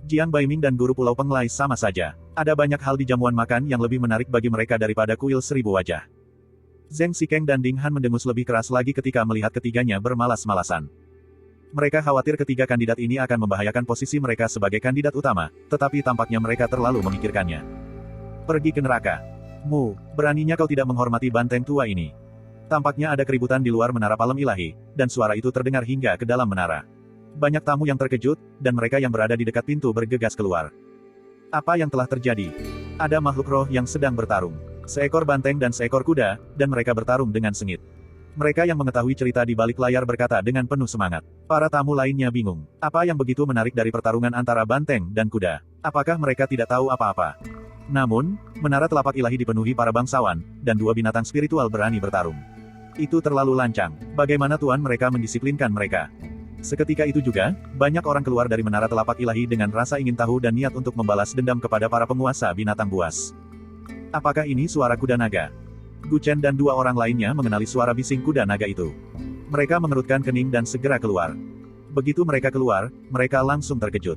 [SPEAKER 1] Jiang Baiming dan guru Pulau Penglai sama saja. Ada banyak hal di jamuan makan yang lebih menarik bagi mereka daripada kuil 1000 wajah. Zheng Xikeng dan Ding Han mendengus lebih keras lagi ketika melihat ketiganya bermalas-malasan. Mereka khawatir ketiga kandidat ini akan membahayakan posisi mereka sebagai kandidat utama, tetapi tampaknya mereka terlalu memikirkannya. Pergi ke neraka. Mu, beraninya kau tidak menghormati banteng tua ini. Tampaknya ada keributan di luar menara Palem Ilahi, dan suara itu terdengar hingga ke dalam menara. Banyak tamu yang terkejut, dan mereka yang berada di dekat pintu bergegas keluar. Apa yang telah terjadi? Ada makhluk roh yang sedang bertarung. Seekor banteng dan seekor kuda, dan mereka bertarung dengan sengit. Mereka yang mengetahui cerita di balik layar berkata dengan penuh semangat. Para tamu lainnya bingung. Apa yang begitu menarik dari pertarungan antara banteng dan kuda? Apakah mereka tidak tahu apa-apa? Namun, menara telapak ilahi dipenuhi para bangsawan, dan dua binatang spiritual berani bertarung. Itu terlalu lancang. Bagaimana Tuan mereka mendisiplinkan mereka? Seketika itu juga, banyak orang keluar dari menara telapak ilahi dengan rasa ingin tahu dan niat untuk membalas dendam kepada para penguasa binatang buas. Apakah ini suara kuda naga? Gu Chen dan dua orang lainnya mengenali suara bising kuda naga itu. Mereka mengerutkan kening dan segera keluar. Begitu mereka keluar, mereka langsung terkejut.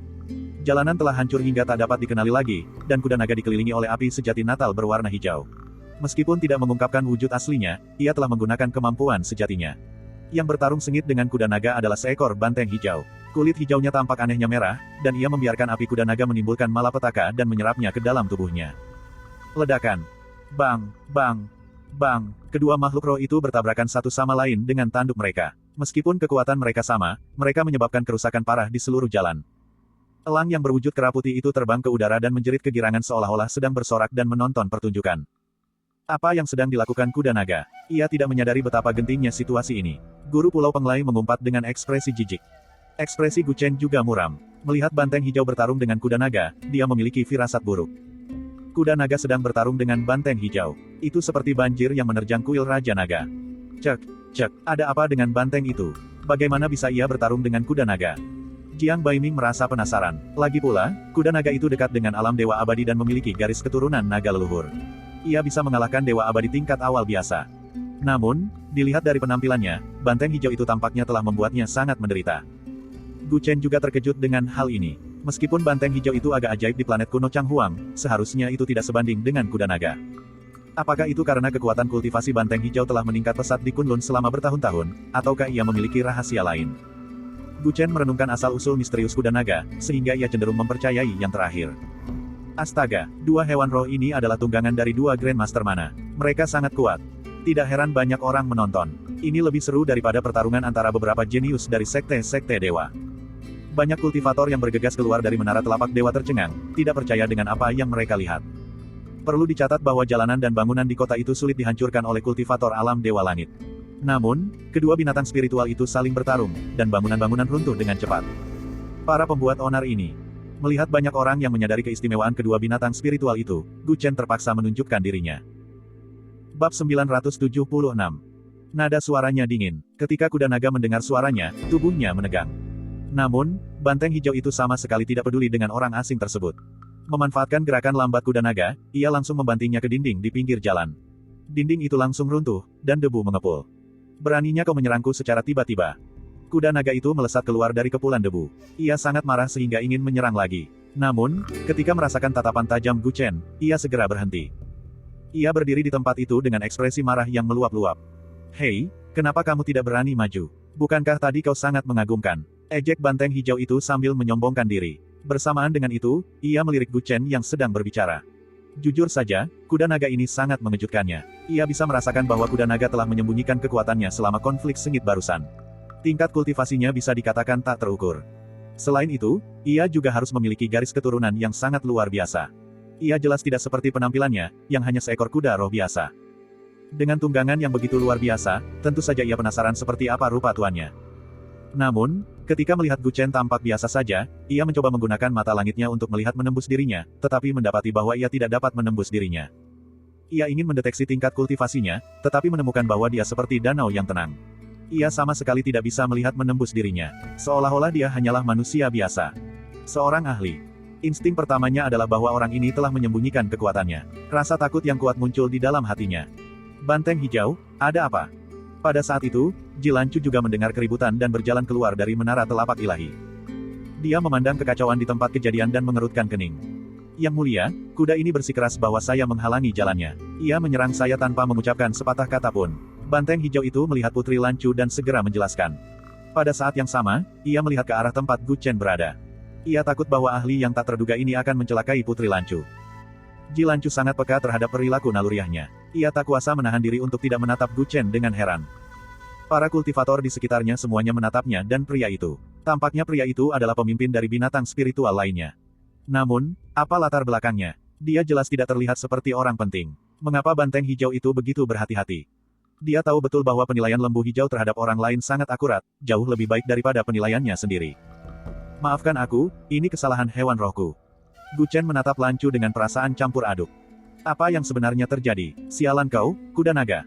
[SPEAKER 1] Jalanan telah hancur hingga tak dapat dikenali lagi, dan kuda naga dikelilingi oleh api sejati Natal berwarna hijau. Meskipun tidak mengungkapkan wujud aslinya, ia telah menggunakan kemampuan sejatinya. Yang bertarung sengit dengan kuda naga adalah seekor banteng hijau. Kulit hijaunya tampak anehnya merah, dan ia membiarkan api kuda naga menimbulkan malapetaka dan menyerapnya ke dalam tubuhnya. Ledakan. Bang, bang, bang. Kedua makhluk roh itu bertabrakan satu sama lain dengan tanduk mereka. Meskipun kekuatan mereka sama, mereka menyebabkan kerusakan parah di seluruh jalan. Elang yang berwujud kera putih itu terbang ke udara dan menjerit kegirangan seolah-olah sedang bersorak dan menonton pertunjukan. Apa yang sedang dilakukan kuda naga? Ia tidak menyadari betapa gentingnya situasi ini. Guru Pulau Penglai mengumpat dengan ekspresi jijik. Ekspresi Gu Chen juga muram. Melihat banteng hijau bertarung dengan kuda naga, dia memiliki firasat buruk. Kuda naga sedang bertarung dengan banteng hijau. Itu seperti banjir yang menerjang kuil Raja Naga. Cek, ada apa dengan banteng itu? Bagaimana bisa ia bertarung dengan kuda naga? Jiang Baiming merasa penasaran. Lagi pula, kuda naga itu dekat dengan alam dewa abadi dan memiliki garis keturunan naga leluhur. Ia bisa mengalahkan dewa abadi tingkat awal biasa. Namun, dilihat dari penampilannya, banteng hijau itu tampaknya telah membuatnya sangat menderita. Gu Chen juga terkejut dengan hal ini. Meskipun banteng hijau itu agak ajaib di planet kuno Changhuang, seharusnya itu tidak sebanding dengan kuda naga. Apakah itu karena kekuatan kultivasi banteng hijau telah meningkat pesat di Kunlun selama bertahun-tahun, ataukah ia memiliki rahasia lain? Gu Chen merenungkan asal-usul misterius kuda naga, sehingga ia cenderung mempercayai yang terakhir. Astaga, dua hewan roh ini adalah tunggangan dari dua Grandmaster mana. Mereka sangat kuat. Tidak heran banyak orang menonton. Ini lebih seru daripada pertarungan antara beberapa jenius dari sekte-sekte dewa. Banyak kultivator yang bergegas keluar dari menara telapak dewa tercengang, tidak percaya dengan apa yang mereka lihat. Perlu dicatat bahwa jalanan dan bangunan di kota itu sulit dihancurkan oleh kultivator alam dewa langit. Namun, kedua binatang spiritual itu saling bertarung, dan bangunan-bangunan runtuh dengan cepat. Para pembuat onar ini melihat banyak orang yang menyadari keistimewaan kedua binatang spiritual itu, Gu Chen terpaksa menunjukkan dirinya. Bab 976. Nada suaranya dingin. Ketika kuda naga mendengar suaranya, tubuhnya menegang. Namun, banteng hijau itu sama sekali tidak peduli dengan orang asing tersebut. Memanfaatkan gerakan lambat kuda naga, ia langsung membantingnya ke dinding di pinggir jalan. Dinding itu langsung runtuh, dan debu mengepul. Beraninya kau menyerangku secara tiba-tiba. Kuda naga itu melesat keluar dari kepulan debu. Ia sangat marah sehingga ingin menyerang lagi. Namun, ketika merasakan tatapan tajam Gu Chen, ia segera berhenti. Ia berdiri di tempat itu dengan ekspresi marah yang meluap-luap. "Hei, kenapa kamu tidak berani maju? Bukankah tadi kau sangat mengagumkan?" ejek banteng hijau itu sambil menyombongkan diri. Bersamaan dengan itu, ia melirik Gu Chen yang sedang berbicara. Jujur saja, kuda naga ini sangat mengejutkannya. Ia bisa merasakan bahwa kuda naga telah menyembunyikan kekuatannya selama konflik sengit barusan. Tingkat kultivasinya bisa dikatakan tak terukur. Selain itu, ia juga harus memiliki garis keturunan yang sangat luar biasa. Ia jelas tidak seperti penampilannya, yang hanya seekor kuda roh biasa. Dengan tunggangan yang begitu luar biasa, tentu saja ia penasaran seperti apa rupa tuannya. Namun, ketika melihat Gu Chen tampak biasa saja, ia mencoba menggunakan mata langitnya untuk melihat menembus dirinya, tetapi mendapati bahwa ia tidak dapat menembus dirinya. Ia ingin mendeteksi tingkat kultivasinya, tetapi menemukan bahwa dia seperti danau yang tenang. Ia sama sekali tidak bisa melihat menembus dirinya. Seolah-olah dia hanyalah manusia biasa. Seorang ahli. Insting pertamanya adalah bahwa orang ini telah menyembunyikan kekuatannya. Rasa takut yang kuat muncul di dalam hatinya. Banteng hijau, ada apa? Pada saat itu, Jilancu juga mendengar keributan dan berjalan keluar dari menara telapak ilahi. Dia memandang kekacauan di tempat kejadian dan mengerutkan kening. Yang mulia, kuda ini bersikeras bahwa saya menghalangi jalannya. Ia menyerang saya tanpa mengucapkan sepatah kata pun. Banteng hijau itu melihat Putri Lancu dan segera menjelaskan. Pada saat yang sama, ia melihat ke arah tempat Gu Chen berada. Ia takut bahwa ahli yang tak terduga ini akan mencelakai Putri Lancu. Jilancu sangat peka terhadap perilaku naluriahnya. Ia tak kuasa menahan diri untuk tidak menatap Gu Chen dengan heran. Para kultivator di sekitarnya semuanya menatapnya dan pria itu. Tampaknya pria itu adalah pemimpin dari binatang spiritual lainnya. Namun, apa latar belakangnya? Dia jelas tidak terlihat seperti orang penting. Mengapa banteng hijau itu begitu berhati-hati? Dia tahu betul bahwa penilaian lembu hijau terhadap orang lain sangat akurat, jauh lebih baik daripada penilaiannya sendiri. Maafkan aku, ini kesalahan hewan rohku. Gu Chen menatap Lancu dengan perasaan campur aduk. Apa yang sebenarnya terjadi? Sialan kau, kuda naga.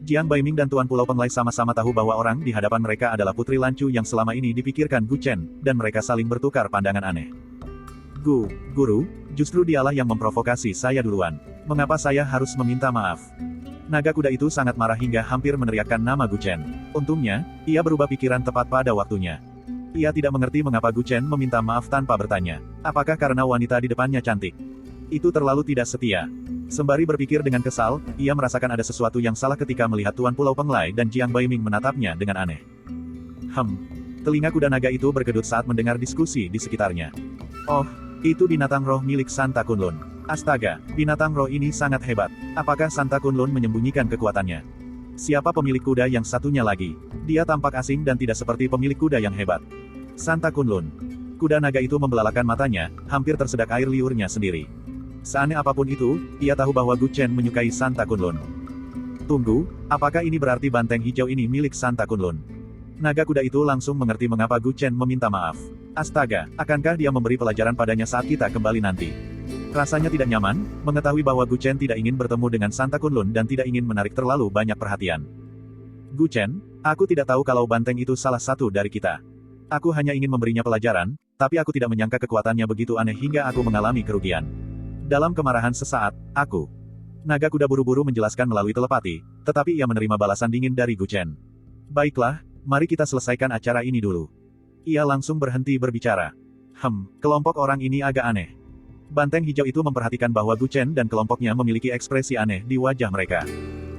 [SPEAKER 1] Jiang Baiming dan Tuan Pulau Penglai sama-sama tahu bahwa orang di hadapan mereka adalah Putri Lancu yang selama ini dipikirkan Gu Chen, dan mereka saling bertukar pandangan aneh. Guru, justru dialah yang memprovokasi saya duluan. Mengapa saya harus meminta maaf? Naga kuda itu sangat marah hingga hampir meneriakkan nama Gu Chen. Untungnya, ia berubah pikiran tepat pada waktunya. Ia tidak mengerti mengapa Gu Chen meminta maaf tanpa bertanya. Apakah karena wanita di depannya cantik? Itu terlalu tidak setia. Sembari berpikir dengan kesal, ia merasakan ada sesuatu yang salah ketika melihat Tuan Pulau Penglai dan Jiang Baiming menatapnya dengan aneh. Telinga kuda naga itu berkedut saat mendengar diskusi di sekitarnya. Oh, itu binatang roh milik Santa Kunlun. Astaga, binatang roh ini sangat hebat. Apakah Santa Kunlun menyembunyikan kekuatannya? Siapa pemilik kuda yang satunya lagi? Dia tampak asing dan tidak seperti pemilik kuda yang hebat. Santa Kunlun. Kuda naga itu membelalakan matanya, hampir tersedak air liurnya sendiri. Seaneh apapun itu, ia tahu bahwa Gu Chen menyukai Santa Kunlun. Tunggu, apakah ini berarti banteng hijau ini milik Santa Kunlun? Naga kuda itu langsung mengerti mengapa Gu Chen meminta maaf. Astaga, akankah dia memberi pelajaran padanya saat kita kembali nanti? Rasanya tidak nyaman, mengetahui bahwa Gu Chen tidak ingin bertemu dengan Santa Kunlun dan tidak ingin menarik terlalu banyak perhatian. Gu Chen, aku tidak tahu kalau banteng itu salah satu dari kita. Aku hanya ingin memberinya pelajaran, tapi aku tidak menyangka kekuatannya begitu aneh hingga aku mengalami kerugian. Dalam kemarahan sesaat, Naga kuda buru-buru menjelaskan melalui telepati, tetapi ia menerima balasan dingin dari Gu Chen. Baiklah, mari kita selesaikan acara ini dulu. Ia langsung berhenti berbicara. Kelompok orang ini agak aneh. Banteng hijau itu memperhatikan bahwa Gu Chen dan kelompoknya memiliki ekspresi aneh di wajah mereka.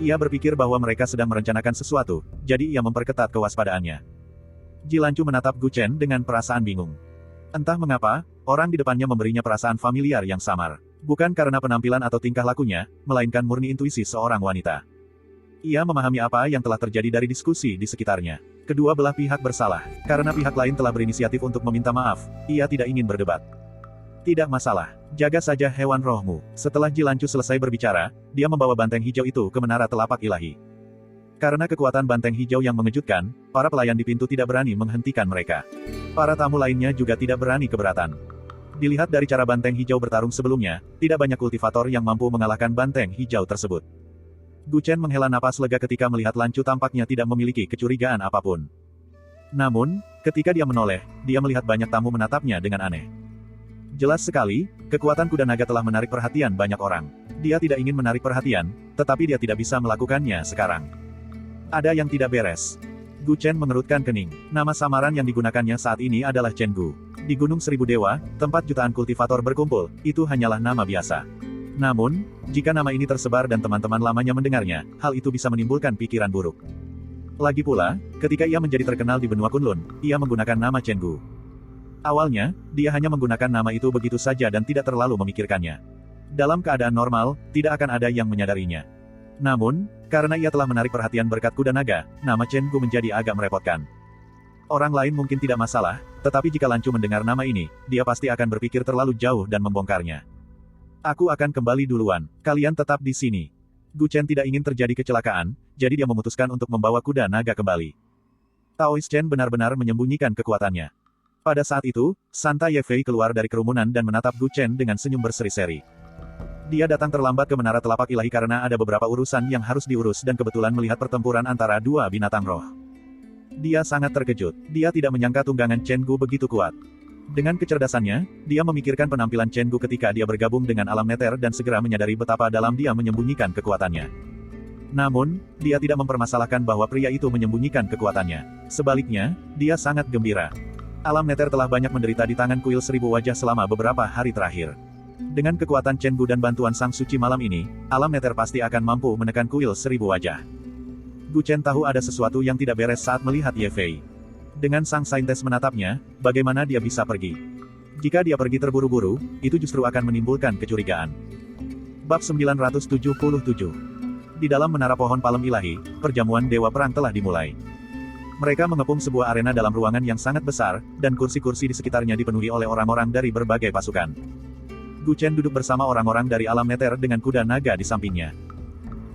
[SPEAKER 1] Ia berpikir bahwa mereka sedang merencanakan sesuatu, jadi ia memperketat kewaspadaannya. Jilancu menatap Gu Chen dengan perasaan bingung. Entah mengapa, orang di depannya memberinya perasaan familiar yang samar. Bukan karena penampilan atau tingkah lakunya, melainkan murni intuisi seorang wanita. Ia memahami apa yang telah terjadi dari diskusi di sekitarnya. Kedua belah pihak bersalah, karena pihak lain telah berinisiatif untuk meminta maaf, ia tidak ingin berdebat. Tidak masalah, jaga saja hewan rohmu. Setelah Jilancu selesai berbicara, dia membawa banteng hijau itu ke menara telapak ilahi. Karena kekuatan banteng hijau yang mengejutkan, para pelayan di pintu tidak berani menghentikan mereka. Para tamu lainnya juga tidak berani keberatan. Dilihat dari cara banteng hijau bertarung sebelumnya, tidak banyak kultivator yang mampu mengalahkan banteng hijau tersebut. Gu Chen menghela napas lega ketika melihat Lancu tampaknya tidak memiliki kecurigaan apapun. Namun, ketika dia menoleh, dia melihat banyak tamu menatapnya dengan aneh. Jelas sekali, kekuatan kuda naga telah menarik perhatian banyak orang. Dia tidak ingin menarik perhatian, tetapi dia tidak bisa melakukannya sekarang. Ada yang tidak beres. Gu Chen mengerutkan kening. Nama samaran yang digunakannya saat ini adalah Chen Gu. Di Gunung Seribu Dewa, tempat jutaan kultivator berkumpul, itu hanyalah nama biasa. Namun, jika nama ini tersebar dan teman-teman lamanya mendengarnya, hal itu bisa menimbulkan pikiran buruk. Lagi pula, ketika ia menjadi terkenal di benua Kunlun, ia menggunakan nama Chen Gu. Awalnya, dia hanya menggunakan nama itu begitu saja dan tidak terlalu memikirkannya. Dalam keadaan normal, tidak akan ada yang menyadarinya. Namun, karena ia telah menarik perhatian berkat kuda naga, nama Chen Gu menjadi agak merepotkan. Orang lain mungkin tidak masalah, tetapi jika Lancu mendengar nama ini, dia pasti akan berpikir terlalu jauh dan membongkarnya. Aku akan kembali duluan, kalian tetap di sini. Gu Chen tidak ingin terjadi kecelakaan, jadi dia memutuskan untuk membawa kuda naga kembali. Taoist Chen benar-benar menyembunyikan kekuatannya. Pada saat itu, Santa Ye Fei keluar dari kerumunan dan menatap Gu Chen dengan senyum berseri-seri. Dia datang terlambat ke Menara Telapak Ilahi karena ada beberapa urusan yang harus diurus dan kebetulan melihat pertempuran antara dua binatang roh. Dia sangat terkejut, dia tidak menyangka tunggangan Chen Gu begitu kuat. Dengan kecerdasannya, dia memikirkan penampilan Chen Gu ketika dia bergabung dengan alam neter dan segera menyadari betapa dalam dia menyembunyikan kekuatannya. Namun, dia tidak mempermasalahkan bahwa pria itu menyembunyikan kekuatannya. Sebaliknya, dia sangat gembira. Alam neter telah banyak menderita di tangan kuil seribu wajah selama beberapa hari terakhir. Dengan kekuatan Chen Gu dan bantuan Sang Suci malam ini, alam neter pasti akan mampu menekan kuil seribu wajah. Gu Chen tahu ada sesuatu yang tidak beres saat melihat Ye Fei. Dengan sang saintes menatapnya, bagaimana dia bisa pergi? Jika dia pergi terburu-buru, itu justru akan menimbulkan kecurigaan. Bab 977. Di dalam menara pohon palem ilahi, perjamuan Dewa Perang telah dimulai. Mereka mengepung sebuah arena dalam ruangan yang sangat besar, dan kursi-kursi di sekitarnya dipenuhi oleh orang-orang dari berbagai pasukan. Gu Chen duduk bersama orang-orang dari alam neter dengan kuda naga di sampingnya.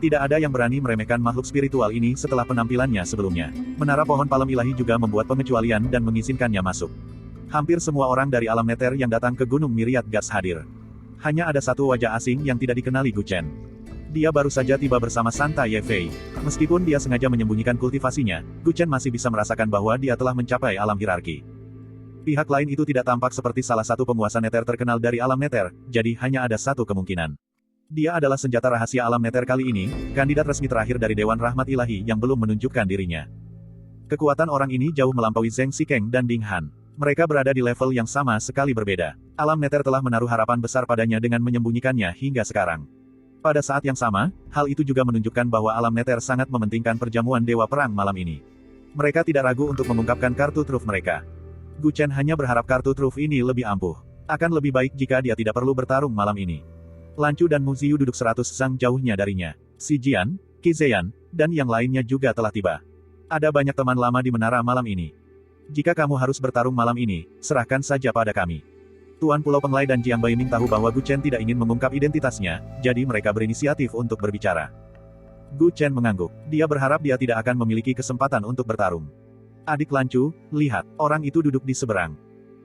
[SPEAKER 1] Tidak ada yang berani meremehkan makhluk spiritual ini setelah penampilannya sebelumnya. Menara pohon palem ilahi juga membuat pengecualian dan mengizinkannya masuk. Hampir semua orang dari alam neter yang datang ke Gunung Myriad Gas hadir. Hanya ada satu wajah asing yang tidak dikenali Gu Chen. Dia baru saja tiba bersama Santa Ye Fei. Meskipun dia sengaja menyembunyikan kultivasinya, Gu Chen masih bisa merasakan bahwa dia telah mencapai alam hierarki. Pihak lain itu tidak tampak seperti salah satu penguasa neter terkenal dari alam neter, jadi hanya ada satu kemungkinan. Dia adalah senjata rahasia alam neter kali ini, kandidat resmi terakhir dari Dewan Rahmat Ilahi yang belum menunjukkan dirinya. Kekuatan orang ini jauh melampaui Zheng Xikeng dan Ding Han. Mereka berada di level yang sama sekali berbeda. Alam neter telah menaruh harapan besar padanya dengan menyembunyikannya hingga sekarang. Pada saat yang sama, hal itu juga menunjukkan bahwa alam neter sangat mementingkan perjamuan Dewa Perang malam ini. Mereka tidak ragu untuk mengungkapkan kartu truf mereka. Gu Chen hanya berharap kartu truf ini lebih ampuh. Akan lebih baik jika dia tidak perlu bertarung malam ini. Lancu dan Mu Ziyu duduk 100 sang jauhnya darinya. Si Jian, Qi Zheyan, dan yang lainnya juga telah tiba. Ada banyak teman lama di menara malam ini. Jika kamu harus bertarung malam ini, serahkan saja pada kami. Tuan Pulau Penglai dan Jiang Baiming tahu bahwa Gu Chen tidak ingin mengungkap identitasnya, jadi mereka berinisiatif untuk berbicara. Gu Chen mengangguk. Dia berharap dia tidak akan memiliki kesempatan untuk bertarung. Adik Lancu, lihat, orang itu duduk di seberang.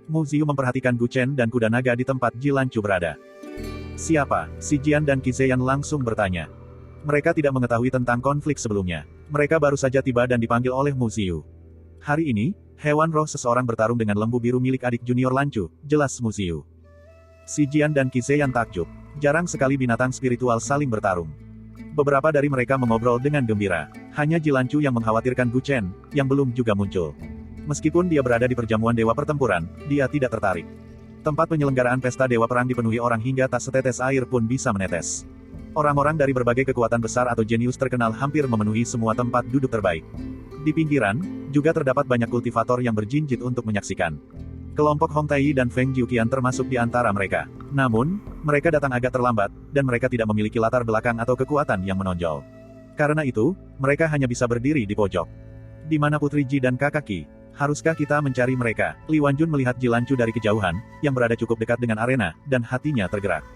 [SPEAKER 1] Mu Ziyu memperhatikan Gu Chen dan kuda naga di tempat Ji Lancu berada. Siapa? Si Jian dan Qi Zheyan langsung bertanya. Mereka tidak mengetahui tentang konflik sebelumnya. Mereka baru saja tiba dan dipanggil oleh Mu Ziyu. Hari ini, hewan roh seseorang bertarung dengan lembu biru milik adik junior Lancu, jelas Mu Ziyu. Si Jian dan Qi Zheyan takjub. Jarang sekali binatang spiritual saling bertarung. Beberapa dari mereka mengobrol dengan gembira. Hanya Ji Lancu yang mengkhawatirkan Gu Chen, yang belum juga muncul. Meskipun dia berada di perjamuan Dewa Pertempuran, dia tidak tertarik. Tempat penyelenggaraan pesta Dewa Perang dipenuhi orang hingga tak setetes air pun bisa menetes. Orang-orang dari berbagai kekuatan besar atau jenius terkenal hampir memenuhi semua tempat duduk terbaik. Di pinggiran, juga terdapat banyak kultivator yang berjinjit untuk menyaksikan. Kelompok Hong Tai dan Feng Jiuqian termasuk di antara mereka. Namun, mereka datang agak terlambat, dan mereka tidak memiliki latar belakang atau kekuatan yang menonjol. Karena itu, mereka hanya bisa berdiri di pojok. Di mana Putri Ji dan Kakak Qi? Haruskah kita mencari mereka? Li Wanjun melihat Ji Lancu dari kejauhan, yang berada cukup dekat dengan arena, dan hatinya tergerak.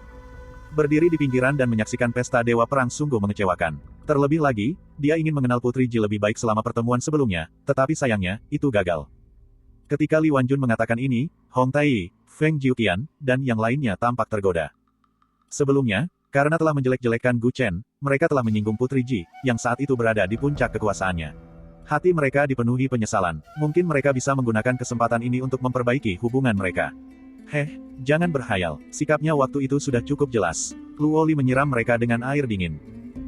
[SPEAKER 1] Berdiri di pinggiran dan menyaksikan pesta Dewa Perang sungguh mengecewakan. Terlebih lagi, dia ingin mengenal Putri Ji lebih baik selama pertemuan sebelumnya, tetapi sayangnya, itu gagal. Ketika Li Wanjun mengatakan ini, Hong Tai, Feng Jiuqian, dan yang lainnya tampak tergoda. Sebelumnya, karena telah menjelek-jelekkan Gu Chen, mereka telah menyinggung Putri Ji, yang saat itu berada di puncak kekuasaannya. Hati mereka dipenuhi penyesalan. Mungkin mereka bisa menggunakan kesempatan ini untuk memperbaiki hubungan mereka. Jangan berhayal. Sikapnya waktu itu sudah cukup jelas. Luo Li menyiram mereka dengan air dingin.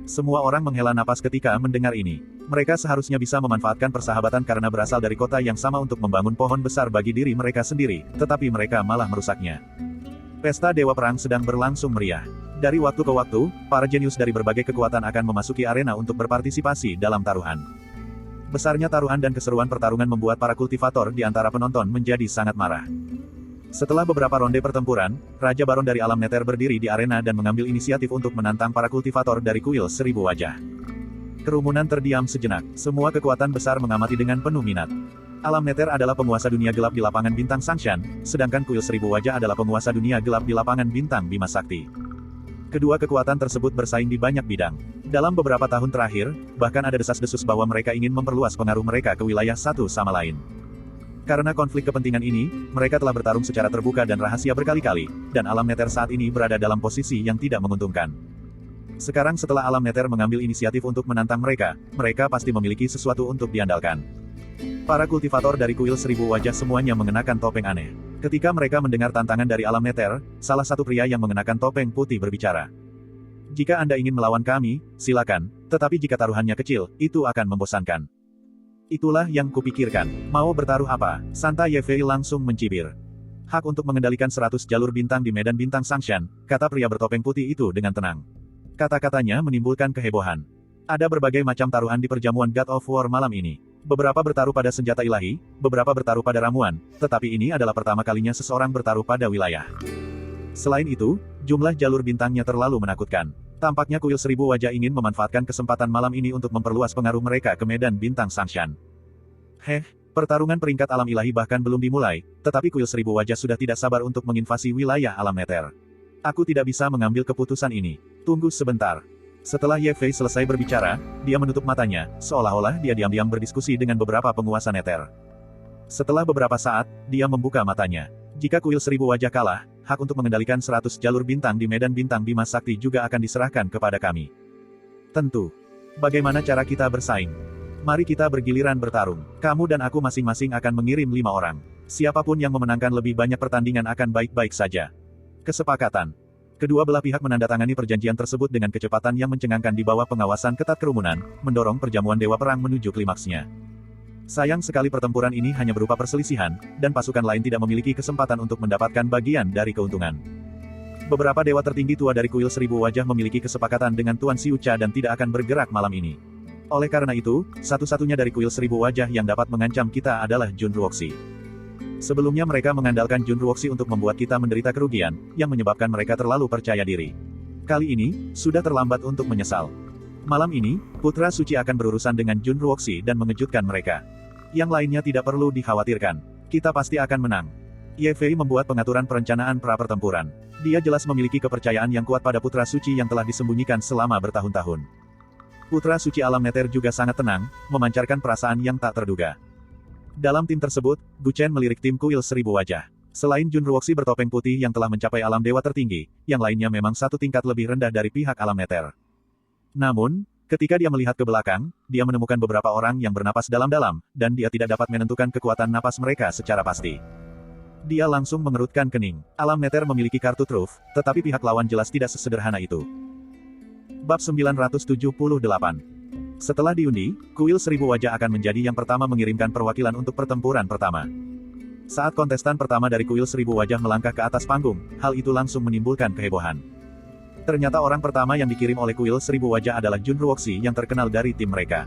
[SPEAKER 1] Semua orang menghela napas ketika mendengar ini. Mereka seharusnya bisa memanfaatkan persahabatan karena berasal dari kota yang sama untuk membangun pohon besar bagi diri mereka sendiri, tetapi mereka malah merusaknya. Pesta Dewa Perang sedang berlangsung meriah. Dari waktu ke waktu, para jenius dari berbagai kekuatan akan memasuki arena untuk berpartisipasi dalam taruhan. Besarnya taruhan dan keseruan pertarungan membuat para kultivator di antara penonton menjadi sangat marah. Setelah beberapa ronde pertempuran, Raja Baron dari alam neter berdiri di arena dan mengambil inisiatif untuk menantang para kultivator dari kuil seribu wajah. Kerumunan terdiam sejenak, semua kekuatan besar mengamati dengan penuh minat. Alam neter adalah penguasa dunia gelap di lapangan bintang Sangshan, sedangkan kuil seribu wajah adalah penguasa dunia gelap di lapangan bintang Bima Sakti. Kedua kekuatan tersebut bersaing di banyak bidang. Dalam beberapa tahun terakhir, bahkan ada desas-desus bahwa mereka ingin memperluas pengaruh mereka ke wilayah satu sama lain. Karena konflik kepentingan ini, mereka telah bertarung secara terbuka dan rahasia berkali-kali, dan alam neter saat ini berada dalam posisi yang tidak menguntungkan. Sekarang setelah alam neter mengambil inisiatif untuk menantang mereka, mereka pasti memiliki sesuatu untuk diandalkan. Para kultivator dari kuil seribu wajah semuanya mengenakan topeng aneh. Ketika mereka mendengar tantangan dari alam neter, salah satu pria yang mengenakan topeng putih berbicara. Jika Anda ingin melawan kami, silakan, tetapi jika taruhannya kecil, itu akan membosankan. Itulah yang kupikirkan. Mau bertaruh apa? Santa Yefei langsung mencibir. Hak untuk mengendalikan 100 jalur bintang di medan bintang Sangshan, kata pria bertopeng putih itu dengan tenang. Kata-katanya menimbulkan kehebohan. Ada berbagai macam taruhan di perjamuan God of War malam ini. Beberapa bertaruh pada senjata ilahi, beberapa bertaruh pada ramuan, tetapi ini adalah pertama kalinya seseorang bertaruh pada wilayah. Selain itu, jumlah jalur bintangnya terlalu menakutkan. Tampaknya kuil seribu wajah ingin memanfaatkan kesempatan malam ini untuk memperluas pengaruh mereka ke medan bintang Sangshan. Pertarungan peringkat alam ilahi bahkan belum dimulai, tetapi kuil seribu wajah sudah tidak sabar untuk menginvasi wilayah alam neter. Aku tidak bisa mengambil keputusan ini. Tunggu sebentar. Setelah Ye Fei selesai berbicara, dia menutup matanya, seolah-olah dia diam-diam berdiskusi dengan beberapa penguasa neter. Setelah beberapa saat, dia membuka matanya. Jika kuil seribu wajah kalah, hak untuk mengendalikan 100 jalur bintang di medan bintang Bima Sakti juga akan diserahkan kepada kami. Tentu. Bagaimana cara kita bersaing? Mari kita bergiliran bertarung. Kamu dan aku masing-masing akan mengirim 5 orang. Siapapun yang memenangkan lebih banyak pertandingan akan baik-baik saja. Kesepakatan. Kedua belah pihak menandatangani perjanjian tersebut dengan kecepatan yang mencengangkan di bawah pengawasan ketat kerumunan, mendorong perjamuan Dewa Perang menuju klimaksnya. Sayang sekali pertempuran ini hanya berupa perselisihan, dan pasukan lain tidak memiliki kesempatan untuk mendapatkan bagian dari keuntungan. Beberapa dewa tertinggi tua dari kuil seribu wajah memiliki kesepakatan dengan Tuan Xiucha dan tidak akan bergerak malam ini. Oleh karena itu, satu-satunya dari kuil seribu wajah yang dapat mengancam kita adalah Jun Ruoxi. Sebelumnya mereka mengandalkan Jun Ruoxi untuk membuat kita menderita kerugian, yang menyebabkan mereka terlalu percaya diri. Kali ini, sudah terlambat untuk menyesal. Malam ini, Putra Suci akan berurusan dengan Jun Ruoxi dan mengejutkan mereka. Yang lainnya tidak perlu dikhawatirkan. Kita pasti akan menang. Ye Fei membuat pengaturan perencanaan pra-pertempuran. Dia jelas memiliki kepercayaan yang kuat pada Putra Suci yang telah disembunyikan selama bertahun-tahun. Putra Suci Alam Neter juga sangat tenang, memancarkan perasaan yang tak terduga. Dalam tim tersebut, Gu Chen melirik tim kuil seribu wajah. Selain Jun Ruoxi bertopeng putih yang telah mencapai alam dewa tertinggi, yang lainnya memang satu tingkat lebih rendah dari pihak Alam Neter. Namun, ketika dia melihat ke belakang, dia menemukan beberapa orang yang bernapas dalam-dalam, dan dia tidak dapat menentukan kekuatan napas mereka secara pasti. Dia langsung mengerutkan kening. Alam Neter memiliki kartu truf, tetapi pihak lawan jelas tidak sesederhana itu. Bab 978. Setelah diundi, kuil seribu wajah akan menjadi yang pertama mengirimkan perwakilan untuk pertempuran pertama. Saat kontestan pertama dari kuil seribu wajah melangkah ke atas panggung, hal itu langsung menimbulkan kehebohan. Ternyata orang pertama yang dikirim oleh kuil seribu wajah adalah Jun Ruoxi yang terkenal dari tim mereka.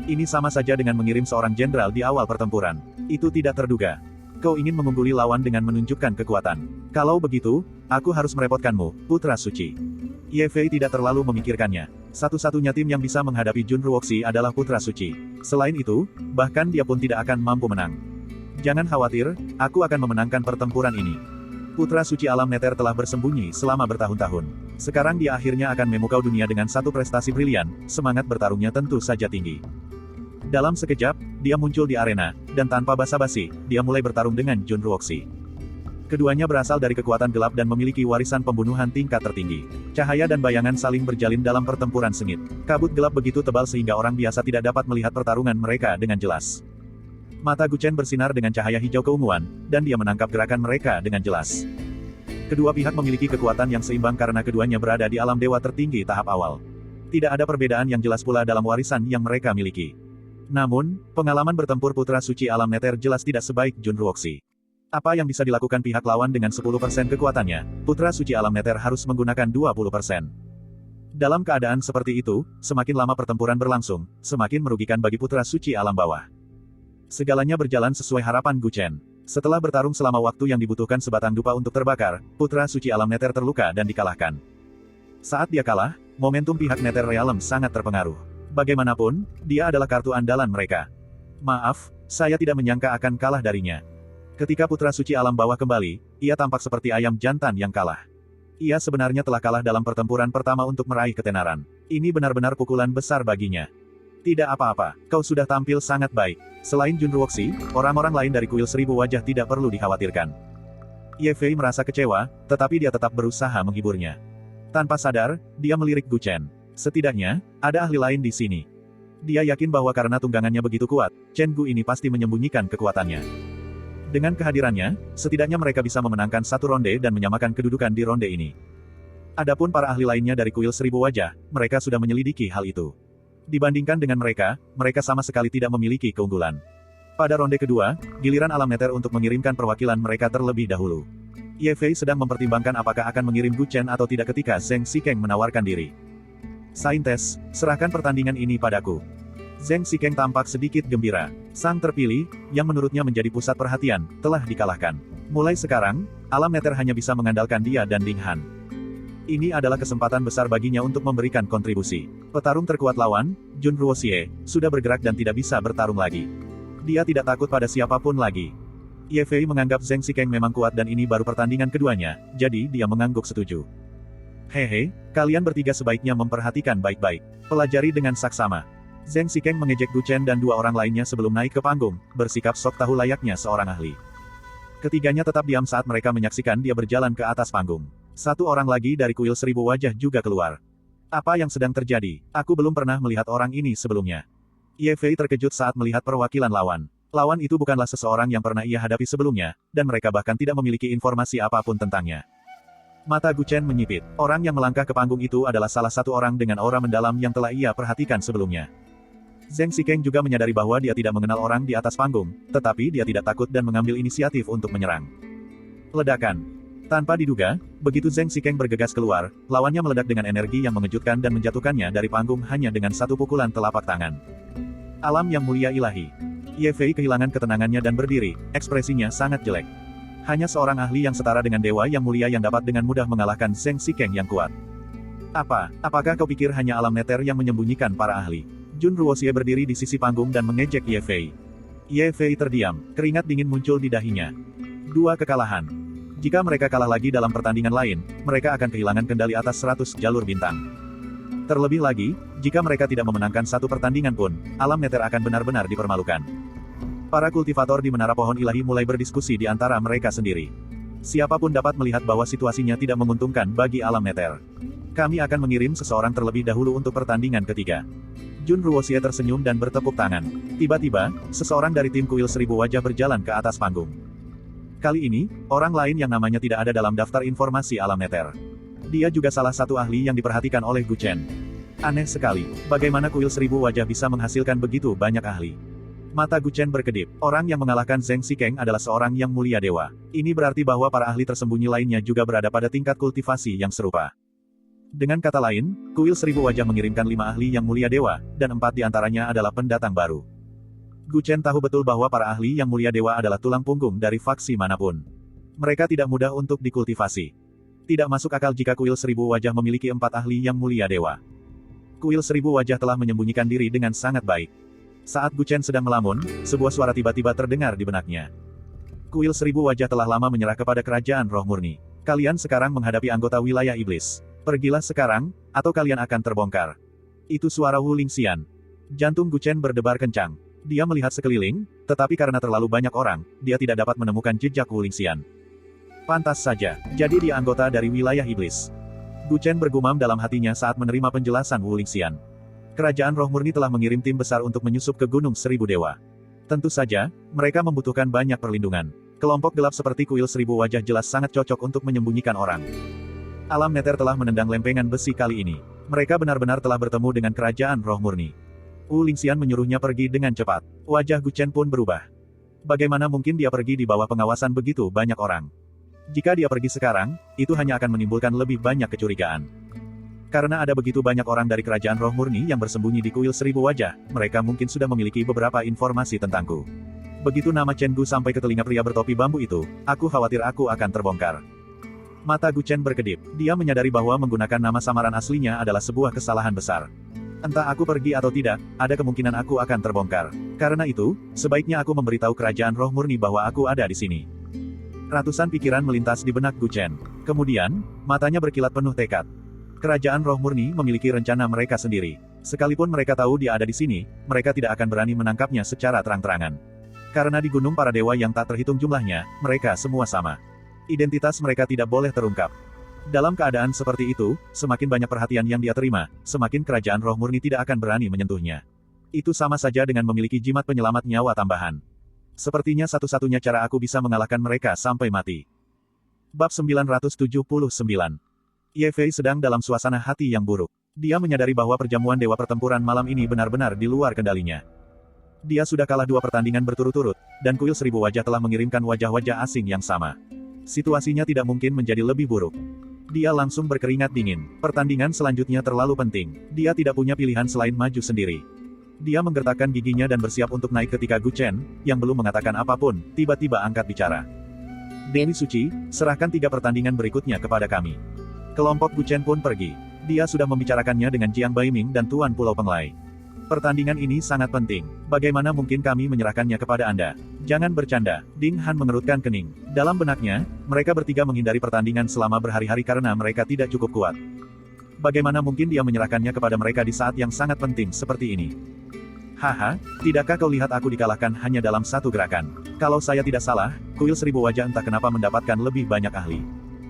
[SPEAKER 1] Ini sama saja dengan mengirim seorang jenderal di awal pertempuran. Itu tidak terduga. Kau ingin mengungguli lawan dengan menunjukkan kekuatan. Kalau begitu, aku harus merepotkanmu, Putra Suci. Ye Fei tidak terlalu memikirkannya. Satu-satunya tim yang bisa menghadapi Jun Ruoxi adalah Putra Suci. Selain itu, bahkan dia pun tidak akan mampu menang. Jangan khawatir, aku akan memenangkan pertempuran ini. Putra Suci Alam Neter telah bersembunyi selama bertahun-tahun. Sekarang dia akhirnya akan memukau dunia dengan satu prestasi brilian, semangat bertarungnya tentu saja tinggi. Dalam sekejap, dia muncul di arena, dan tanpa basa-basi, dia mulai bertarung dengan Jun Ruoxi. Keduanya berasal dari kekuatan gelap dan memiliki warisan pembunuhan tingkat tertinggi. Cahaya dan bayangan saling berjalin dalam pertempuran sengit. Kabut gelap begitu tebal sehingga orang biasa tidak dapat melihat pertarungan mereka dengan jelas. Mata Gu Chen bersinar dengan cahaya hijau keunguan, dan dia menangkap gerakan mereka dengan jelas. Kedua pihak memiliki kekuatan yang seimbang karena keduanya berada di alam dewa tertinggi tahap awal. Tidak ada perbedaan yang jelas pula dalam warisan yang mereka miliki. Namun, pengalaman bertempur putra suci alam neter jelas tidak sebaik Jun Ruoxi. Apa yang bisa dilakukan pihak lawan dengan 10% kekuatannya, putra suci alam neter harus menggunakan 20%. Dalam keadaan seperti itu, semakin lama pertempuran berlangsung, semakin merugikan bagi putra suci alam bawah. Segalanya berjalan sesuai harapan Gu Chen. Setelah bertarung selama waktu yang dibutuhkan sebatang dupa untuk terbakar, putra suci alam neter terluka dan dikalahkan. Saat dia kalah, momentum pihak Nether Realm sangat terpengaruh. Bagaimanapun, dia adalah kartu andalan mereka. Maaf, saya tidak menyangka akan kalah darinya. Ketika putra suci alam bawah kembali, ia tampak seperti ayam jantan yang kalah. Ia sebenarnya telah kalah dalam pertempuran pertama untuk meraih ketenaran. Ini benar-benar pukulan besar baginya. Tidak apa-apa, kau sudah tampil sangat baik. Selain Jun Ruoxi, orang-orang lain dari kuil seribu wajah tidak perlu dikhawatirkan. Ye Fei merasa kecewa, tetapi dia tetap berusaha menghiburnya. Tanpa sadar, dia melirik Gu Chen. Setidaknya, ada ahli lain di sini. Dia yakin bahwa karena tunggangannya begitu kuat, Chen Gu ini pasti menyembunyikan kekuatannya. Dengan kehadirannya, setidaknya mereka bisa memenangkan satu ronde dan menyamakan kedudukan di ronde ini. Adapun para ahli lainnya dari kuil seribu wajah, mereka sudah menyelidiki hal itu. Dibandingkan dengan mereka sama sekali tidak memiliki keunggulan. Pada ronde kedua, giliran alam neter untuk mengirimkan perwakilan mereka terlebih dahulu. Ye Fei sedang mempertimbangkan apakah akan mengirim Gu Chen atau tidak ketika Zheng Xikeng menawarkan diri. Saintes, serahkan pertandingan ini padaku. Zheng Xikeng tampak sedikit gembira. Sang terpilih, yang menurutnya menjadi pusat perhatian, telah dikalahkan. Mulai sekarang, alam neter hanya bisa mengandalkan dia dan Ding Han. Ini adalah kesempatan besar baginya untuk memberikan kontribusi. Petarung terkuat lawan, Jun Ruoxi, sudah bergerak dan tidak bisa bertarung lagi. Dia tidak takut pada siapapun lagi. Ye Fei menganggap Zheng Xikeng memang kuat dan ini baru pertandingan keduanya, jadi dia mengangguk setuju. Hehe, kalian bertiga sebaiknya memperhatikan baik-baik. Pelajari dengan saksama. Zheng Xikeng mengejek Gu Chen dan dua orang lainnya sebelum naik ke panggung, bersikap sok tahu layaknya seorang ahli. Ketiganya tetap diam saat mereka menyaksikan dia berjalan ke atas panggung. Satu orang lagi dari kuil seribu wajah juga keluar. Apa yang sedang terjadi? Aku belum pernah melihat orang ini sebelumnya. Ye Fei terkejut saat melihat perwakilan lawan. Lawan itu bukanlah seseorang yang pernah ia hadapi sebelumnya, dan mereka bahkan tidak memiliki informasi apapun tentangnya. Mata Gu Chen menyipit. Orang yang melangkah ke panggung itu adalah salah satu orang dengan aura mendalam yang telah ia perhatikan sebelumnya. Zheng Xikeng juga menyadari bahwa dia tidak mengenal orang di atas panggung, tetapi dia tidak takut dan mengambil inisiatif untuk menyerang. Ledakan. Tanpa diduga, begitu Zheng Xikeng bergegas keluar, lawannya meledak dengan energi yang mengejutkan dan menjatuhkannya dari panggung hanya dengan satu pukulan telapak tangan. Alam yang mulia ilahi. Ye Fei kehilangan ketenangannya dan berdiri, ekspresinya sangat jelek. Hanya seorang ahli yang setara dengan dewa yang mulia yang dapat dengan mudah mengalahkan Zheng Xikeng yang kuat. Apakah kau pikir hanya alam neter yang menyembunyikan para ahli? Jun Ruoxi berdiri di sisi panggung dan mengejek Ye Fei. Ye Fei terdiam, keringat dingin muncul di dahinya. Dua kekalahan. Jika mereka kalah lagi dalam pertandingan lain, mereka akan kehilangan kendali atas 100 jalur bintang. Terlebih lagi, jika mereka tidak memenangkan satu pertandingan pun, alam neter akan benar-benar dipermalukan. Para kultivator di Menara Pohon Ilahi mulai berdiskusi di antara mereka sendiri. Siapapun dapat melihat bahwa situasinya tidak menguntungkan bagi alam neter. Kami akan mengirim seseorang terlebih dahulu untuk pertandingan ketiga. Jun Ruoxi tersenyum dan bertepuk tangan. Tiba-tiba, seseorang dari tim kuil seribu wajah berjalan ke atas panggung. Kali ini, orang lain yang namanya tidak ada dalam daftar informasi alam neter. Dia juga salah satu ahli yang diperhatikan oleh Gu Chen. Aneh sekali, bagaimana kuil seribu wajah bisa menghasilkan begitu banyak ahli. Mata Gu Chen berkedip, orang yang mengalahkan Zheng Xikeng adalah seorang yang mulia dewa. Ini berarti bahwa para ahli tersembunyi lainnya juga berada pada tingkat kultivasi yang serupa. Dengan kata lain, kuil seribu wajah mengirimkan 5 ahli yang mulia dewa, dan 4 diantaranya adalah pendatang baru. Gu Chen tahu betul bahwa para ahli yang mulia dewa adalah tulang punggung dari faksi manapun. Mereka tidak mudah untuk dikultivasi. Tidak masuk akal jika kuil seribu wajah memiliki 4 ahli yang mulia dewa. Kuil seribu wajah telah menyembunyikan diri dengan sangat baik. Saat Gu Chen sedang melamun, sebuah suara tiba-tiba terdengar di benaknya. Kuil seribu wajah telah lama menyerah kepada kerajaan roh murni. Kalian sekarang menghadapi anggota wilayah iblis. Pergilah sekarang, atau kalian akan terbongkar. Itu suara Wu Lingxian. Jantung Gu Chen berdebar kencang. Dia melihat sekeliling, tetapi karena terlalu banyak orang, dia tidak dapat menemukan jejak Wu Lingxian. Pantas saja, jadi dia anggota dari wilayah iblis. Gu Chen bergumam dalam hatinya saat menerima penjelasan Wu Lingxian. Kerajaan roh murni telah mengirim tim besar untuk menyusup ke Gunung Seribu Dewa. Tentu saja, mereka membutuhkan banyak perlindungan. Kelompok gelap seperti kuil seribu wajah jelas sangat cocok untuk menyembunyikan orang. Alam neter telah menendang lempengan besi kali ini. Mereka benar-benar telah bertemu dengan kerajaan roh murni. Wu Lingxian menyuruhnya pergi dengan cepat. Wajah Gu Chen pun berubah. Bagaimana mungkin dia pergi di bawah pengawasan begitu banyak orang? Jika dia pergi sekarang, itu hanya akan menimbulkan lebih banyak kecurigaan. Karena ada begitu banyak orang dari kerajaan roh murni yang bersembunyi di kuil seribu wajah, mereka mungkin sudah memiliki beberapa informasi tentangku. Begitu nama Chen Gu sampai ke telinga pria bertopi bambu itu, aku khawatir aku akan terbongkar. Mata Gu Chen berkedip. Dia menyadari bahwa menggunakan nama samaran aslinya adalah sebuah kesalahan besar. Entah aku pergi atau tidak, ada kemungkinan aku akan terbongkar. Karena itu, sebaiknya aku memberitahu kerajaan roh murni bahwa aku ada di sini. Ratusan pikiran melintas di benak Gu Chen. Kemudian, matanya berkilat penuh tekad. Kerajaan roh murni memiliki rencana mereka sendiri. Sekalipun mereka tahu dia ada di sini, mereka tidak akan berani menangkapnya secara terang-terangan. Karena di gunung para dewa yang tak terhitung jumlahnya, mereka semua sama. Identitas mereka tidak boleh terungkap. Dalam keadaan seperti itu, semakin banyak perhatian yang dia terima, semakin kerajaan roh murni tidak akan berani menyentuhnya. Itu sama saja dengan memiliki jimat penyelamat nyawa tambahan. Sepertinya satu-satunya cara aku bisa mengalahkan mereka sampai mati. Bab 979. Ye Fei sedang dalam suasana hati yang buruk. Dia menyadari bahwa perjamuan dewa pertempuran malam ini benar-benar di luar kendalinya. Dia sudah kalah 2 pertandingan berturut-turut, dan kuil seribu wajah telah mengirimkan wajah-wajah asing yang sama. Situasinya tidak mungkin menjadi lebih buruk. Dia langsung berkeringat dingin. Pertandingan selanjutnya terlalu penting. Dia tidak punya pilihan selain maju sendiri. Dia menggertakkan giginya dan bersiap untuk naik ketika Gu Chen, yang belum mengatakan apapun, tiba-tiba angkat bicara. Dewi Suci, serahkan 3 pertandingan berikutnya kepada kami. Kelompok Gu Chen pun pergi. Dia sudah membicarakannya dengan Jiang Baiming dan Tuan Pulau Penglai. Pertandingan ini sangat penting. Bagaimana mungkin kami menyerahkannya kepada Anda? Jangan bercanda. Ding Han mengerutkan kening. Dalam benaknya, mereka bertiga menghindari pertandingan selama berhari-hari karena mereka tidak cukup kuat. Bagaimana mungkin dia menyerahkannya kepada mereka di saat yang sangat penting seperti ini? Haha, tidakkah kau lihat aku dikalahkan hanya dalam 1 gerakan? Kalau saya tidak salah, kuil seribu wajah entah kenapa mendapatkan lebih banyak ahli.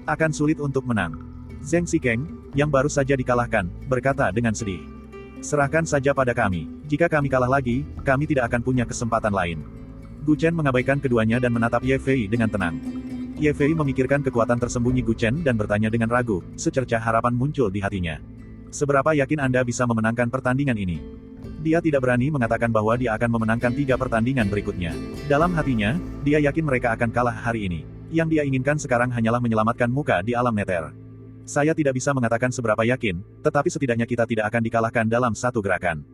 [SPEAKER 1] Akan sulit untuk menang. Zheng Xikeng, yang baru saja dikalahkan, berkata dengan sedih. Serahkan saja pada kami. Jika kami kalah lagi, kami tidak akan punya kesempatan lain. Gu Chen mengabaikan keduanya dan menatap Ye Fei dengan tenang. Ye Fei memikirkan kekuatan tersembunyi Gu Chen dan bertanya dengan ragu, secercah harapan muncul di hatinya. Seberapa yakin Anda bisa memenangkan pertandingan ini? Dia tidak berani mengatakan bahwa dia akan memenangkan 3 pertandingan berikutnya. Dalam hatinya, dia yakin mereka akan kalah hari ini. Yang dia inginkan sekarang hanyalah menyelamatkan muka di alam neter. Saya tidak bisa mengatakan seberapa yakin, tetapi setidaknya kita tidak akan dikalahkan dalam 1 gerakan.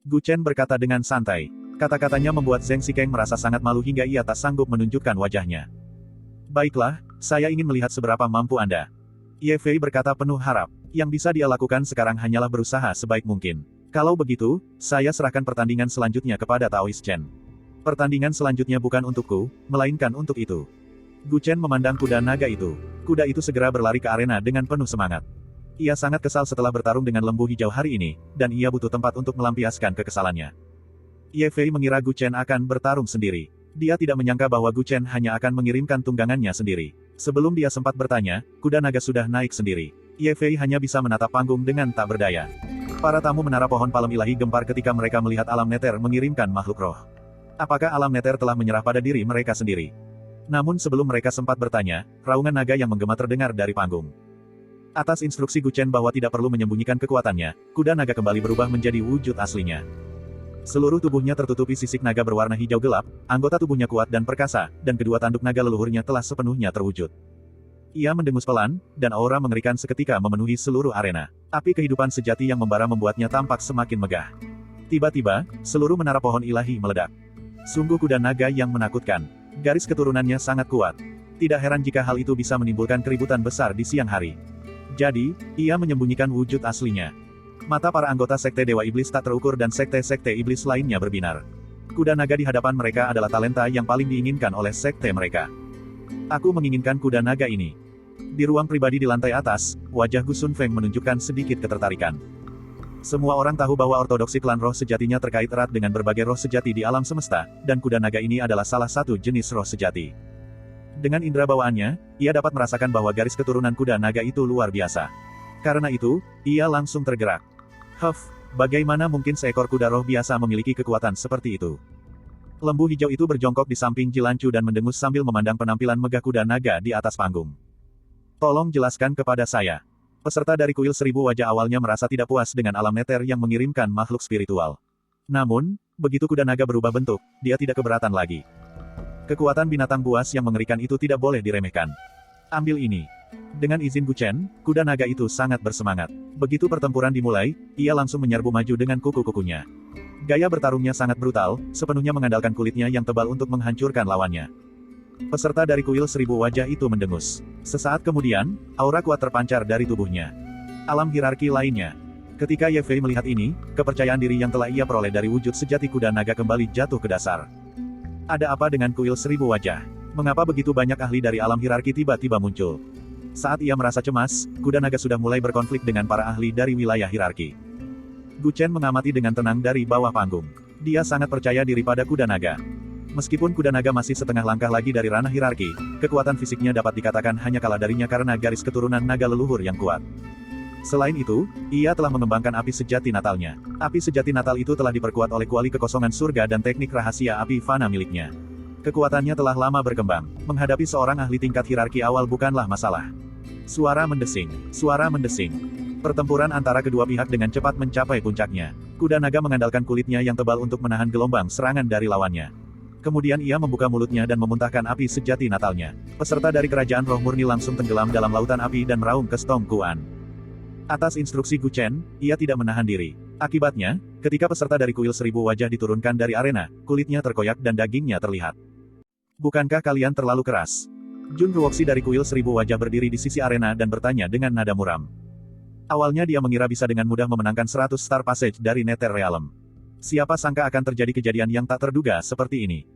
[SPEAKER 1] Gu Chen berkata dengan santai. Kata-katanya membuat Zheng Xikeng merasa sangat malu hingga ia tak sanggup menunjukkan wajahnya. Baiklah, saya ingin melihat seberapa mampu Anda. Ye Fei berkata penuh harap. Yang bisa dia lakukan sekarang hanyalah berusaha sebaik mungkin. Kalau begitu, saya serahkan pertandingan selanjutnya kepada Taoist Chen. Pertandingan selanjutnya bukan untukku, melainkan untuk itu. Gu Chen memandang kuda naga itu. Kuda itu segera berlari ke arena dengan penuh semangat. Ia sangat kesal setelah bertarung dengan lembu hijau hari ini, dan ia butuh tempat untuk melampiaskan kekesalannya. Ye Fei mengira Gu Chen akan bertarung sendiri. Dia tidak menyangka bahwa Gu Chen hanya akan mengirimkan tunggangannya sendiri. Sebelum dia sempat bertanya, kuda naga sudah naik sendiri. Ye Fei hanya bisa menatap panggung dengan tak berdaya. Para tamu menara pohon palem ilahi gempar ketika mereka melihat alam neter mengirimkan makhluk roh. Apakah alam neter telah menyerah pada diri mereka sendiri? Namun sebelum mereka sempat bertanya, raungan naga yang menggema terdengar dari panggung. Atas instruksi Gu Chen bahwa tidak perlu menyembunyikan kekuatannya, kuda naga kembali berubah menjadi wujud aslinya. Seluruh tubuhnya tertutupi sisik naga berwarna hijau gelap, anggota tubuhnya kuat dan perkasa, dan kedua tanduk naga leluhurnya telah sepenuhnya terwujud. Ia mendengus pelan, dan aura mengerikan seketika memenuhi seluruh arena. Api kehidupan sejati yang membara membuatnya tampak semakin megah. Tiba-tiba, seluruh menara pohon ilahi meledak. Sungguh kuda naga yang menakutkan. Garis keturunannya sangat kuat. Tidak heran jika hal itu bisa menimbulkan keributan besar di siang hari. Jadi, ia menyembunyikan wujud aslinya. Mata para anggota Sekte Dewa Iblis tak terukur dan Sekte-Sekte Iblis lainnya berbinar. Kuda naga di hadapan mereka adalah talenta yang paling diinginkan oleh Sekte mereka. Aku menginginkan kuda naga ini. Di ruang pribadi di lantai atas, wajah Gu Sunfeng menunjukkan sedikit ketertarikan. Semua orang tahu bahwa ortodoksi klan roh sejatinya terkait erat dengan berbagai roh sejati di alam semesta, dan kuda naga ini adalah salah satu jenis roh sejati. Dengan indera bawaannya, ia dapat merasakan bahwa garis keturunan kuda naga itu luar biasa. Karena itu, ia langsung tergerak. Bagaimana mungkin seekor kuda roh biasa memiliki kekuatan seperti itu? Lembu hijau itu berjongkok di samping Jilancu dan mendengus sambil memandang penampilan megah kuda naga di atas panggung. Tolong jelaskan kepada saya. Peserta dari kuil seribu wajah awalnya merasa tidak puas dengan alam neter yang mengirimkan makhluk spiritual. Namun, begitu kuda naga berubah bentuk, dia tidak keberatan lagi. Kekuatan binatang buas yang mengerikan itu tidak boleh diremehkan. Ambil ini. Dengan izin Gu Chen, kuda naga itu sangat bersemangat. Begitu pertempuran dimulai, ia langsung menyerbu maju dengan kuku-kukunya. Gaya bertarungnya sangat brutal, sepenuhnya mengandalkan kulitnya yang tebal untuk menghancurkan lawannya. Peserta dari kuil seribu wajah itu mendengus. Sesaat kemudian, aura kuat terpancar dari tubuhnya. Alam hierarki lainnya. Ketika Ye Fei melihat ini, kepercayaan diri yang telah ia peroleh dari wujud sejati kuda naga kembali jatuh ke dasar. Ada apa dengan kuil seribu wajah? Mengapa begitu banyak ahli dari alam hierarki tiba-tiba muncul? Saat ia merasa cemas, kuda naga sudah mulai berkonflik dengan para ahli dari wilayah hierarki. Gu Chen mengamati dengan tenang dari bawah panggung. Dia sangat percaya diri pada kuda naga. Meskipun kuda naga masih setengah langkah lagi dari ranah hierarki, kekuatan fisiknya dapat dikatakan hanya kalah darinya karena garis keturunan naga leluhur yang kuat. Selain itu, ia telah mengembangkan api sejati natalnya. Api sejati natal itu telah diperkuat oleh kuali kekosongan surga dan teknik rahasia api fana miliknya. Kekuatannya telah lama berkembang. Menghadapi seorang ahli tingkat hierarki awal bukanlah masalah. Suara mendesing. Suara mendesing. Pertempuran antara kedua pihak dengan cepat mencapai puncaknya. Kuda naga mengandalkan kulitnya yang tebal untuk menahan gelombang serangan dari lawannya. Kemudian ia membuka mulutnya dan memuntahkan api sejati natalnya. Peserta dari kerajaan roh murni langsung tenggelam dalam lautan api dan meraung ke Stong Kuan. Atas instruksi Gu Chen, ia tidak menahan diri. Akibatnya, ketika peserta dari kuil seribu wajah diturunkan dari arena, kulitnya terkoyak dan dagingnya terlihat. Bukankah kalian terlalu keras? Jun Ruoxi dari kuil seribu wajah berdiri di sisi arena dan bertanya dengan nada muram. Awalnya dia mengira bisa dengan mudah memenangkan 100 Star Passage dari Nether Realm. Siapa sangka akan terjadi kejadian yang tak terduga seperti ini.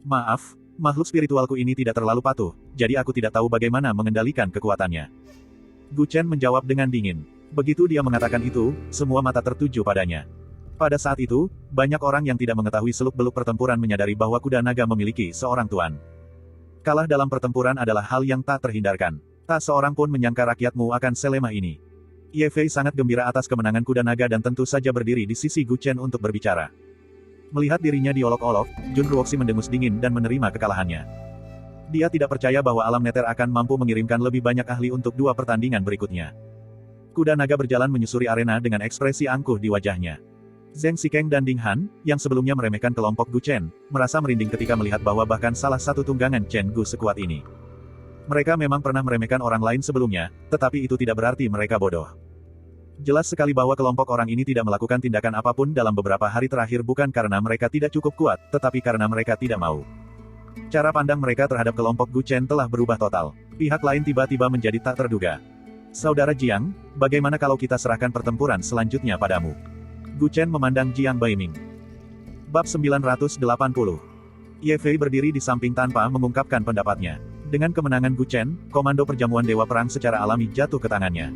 [SPEAKER 1] Maaf, makhluk spiritualku ini tidak terlalu patuh, jadi aku tidak tahu bagaimana mengendalikan kekuatannya. Gu Chen menjawab dengan dingin. Begitu dia mengatakan itu, semua mata tertuju padanya. Pada saat itu, banyak orang yang tidak mengetahui seluk-beluk pertempuran menyadari bahwa kuda naga memiliki seorang tuan. Kalah dalam pertempuran adalah hal yang tak terhindarkan. Tak seorang pun menyangka rakyatmu akan selemah ini. Ye Fei sangat gembira atas kemenangan kuda naga dan tentu saja berdiri di sisi Gu Chen untuk berbicara. Melihat dirinya diolok-olok, Jun Ruoxi mendengus dingin dan menerima kekalahannya. Dia tidak percaya bahwa alam neter akan mampu mengirimkan lebih banyak ahli untuk dua pertandingan berikutnya. Kuda naga berjalan menyusuri arena dengan ekspresi angkuh di wajahnya. Zheng Xikeng dan Ding Han, yang sebelumnya meremehkan kelompok Gu Chen, merasa merinding ketika melihat bahwa bahkan salah satu tunggangan Chen Gu sekuat ini. Mereka memang pernah meremehkan orang lain sebelumnya, tetapi itu tidak berarti mereka bodoh. Jelas sekali bahwa kelompok orang ini tidak melakukan tindakan apapun dalam beberapa hari terakhir bukan karena mereka tidak cukup kuat, tetapi karena mereka tidak mau. Cara pandang mereka terhadap kelompok Gu Chen telah berubah total. Pihak lain tiba-tiba menjadi tak terduga. Saudara Jiang, bagaimana kalau kita serahkan pertempuran selanjutnya padamu? Gu Chen memandang Jiang Baiming. Bab 980. Ye Fei berdiri di samping tanpa mengungkapkan pendapatnya. Dengan kemenangan Gu Chen, komando perjamuan Dewa Perang secara alami jatuh ke tangannya.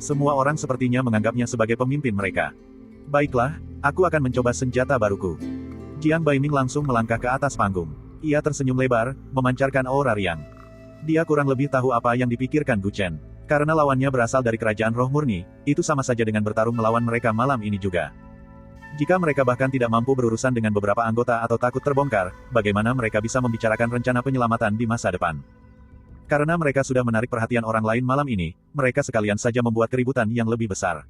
[SPEAKER 1] Semua orang sepertinya menganggapnya sebagai pemimpin mereka. Baiklah, aku akan mencoba senjata baruku. Jiang Baiming langsung melangkah ke atas panggung. Ia tersenyum lebar, memancarkan aura riang. Dia kurang lebih tahu apa yang dipikirkan Gu Chen. Karena lawannya berasal dari kerajaan roh murni, itu sama saja dengan bertarung melawan mereka malam ini juga. Jika mereka bahkan tidak mampu berurusan dengan beberapa anggota atau takut terbongkar, bagaimana mereka bisa membicarakan rencana penyelamatan di masa depan? Karena mereka sudah menarik perhatian orang lain malam ini, mereka sekalian saja membuat keributan yang lebih besar.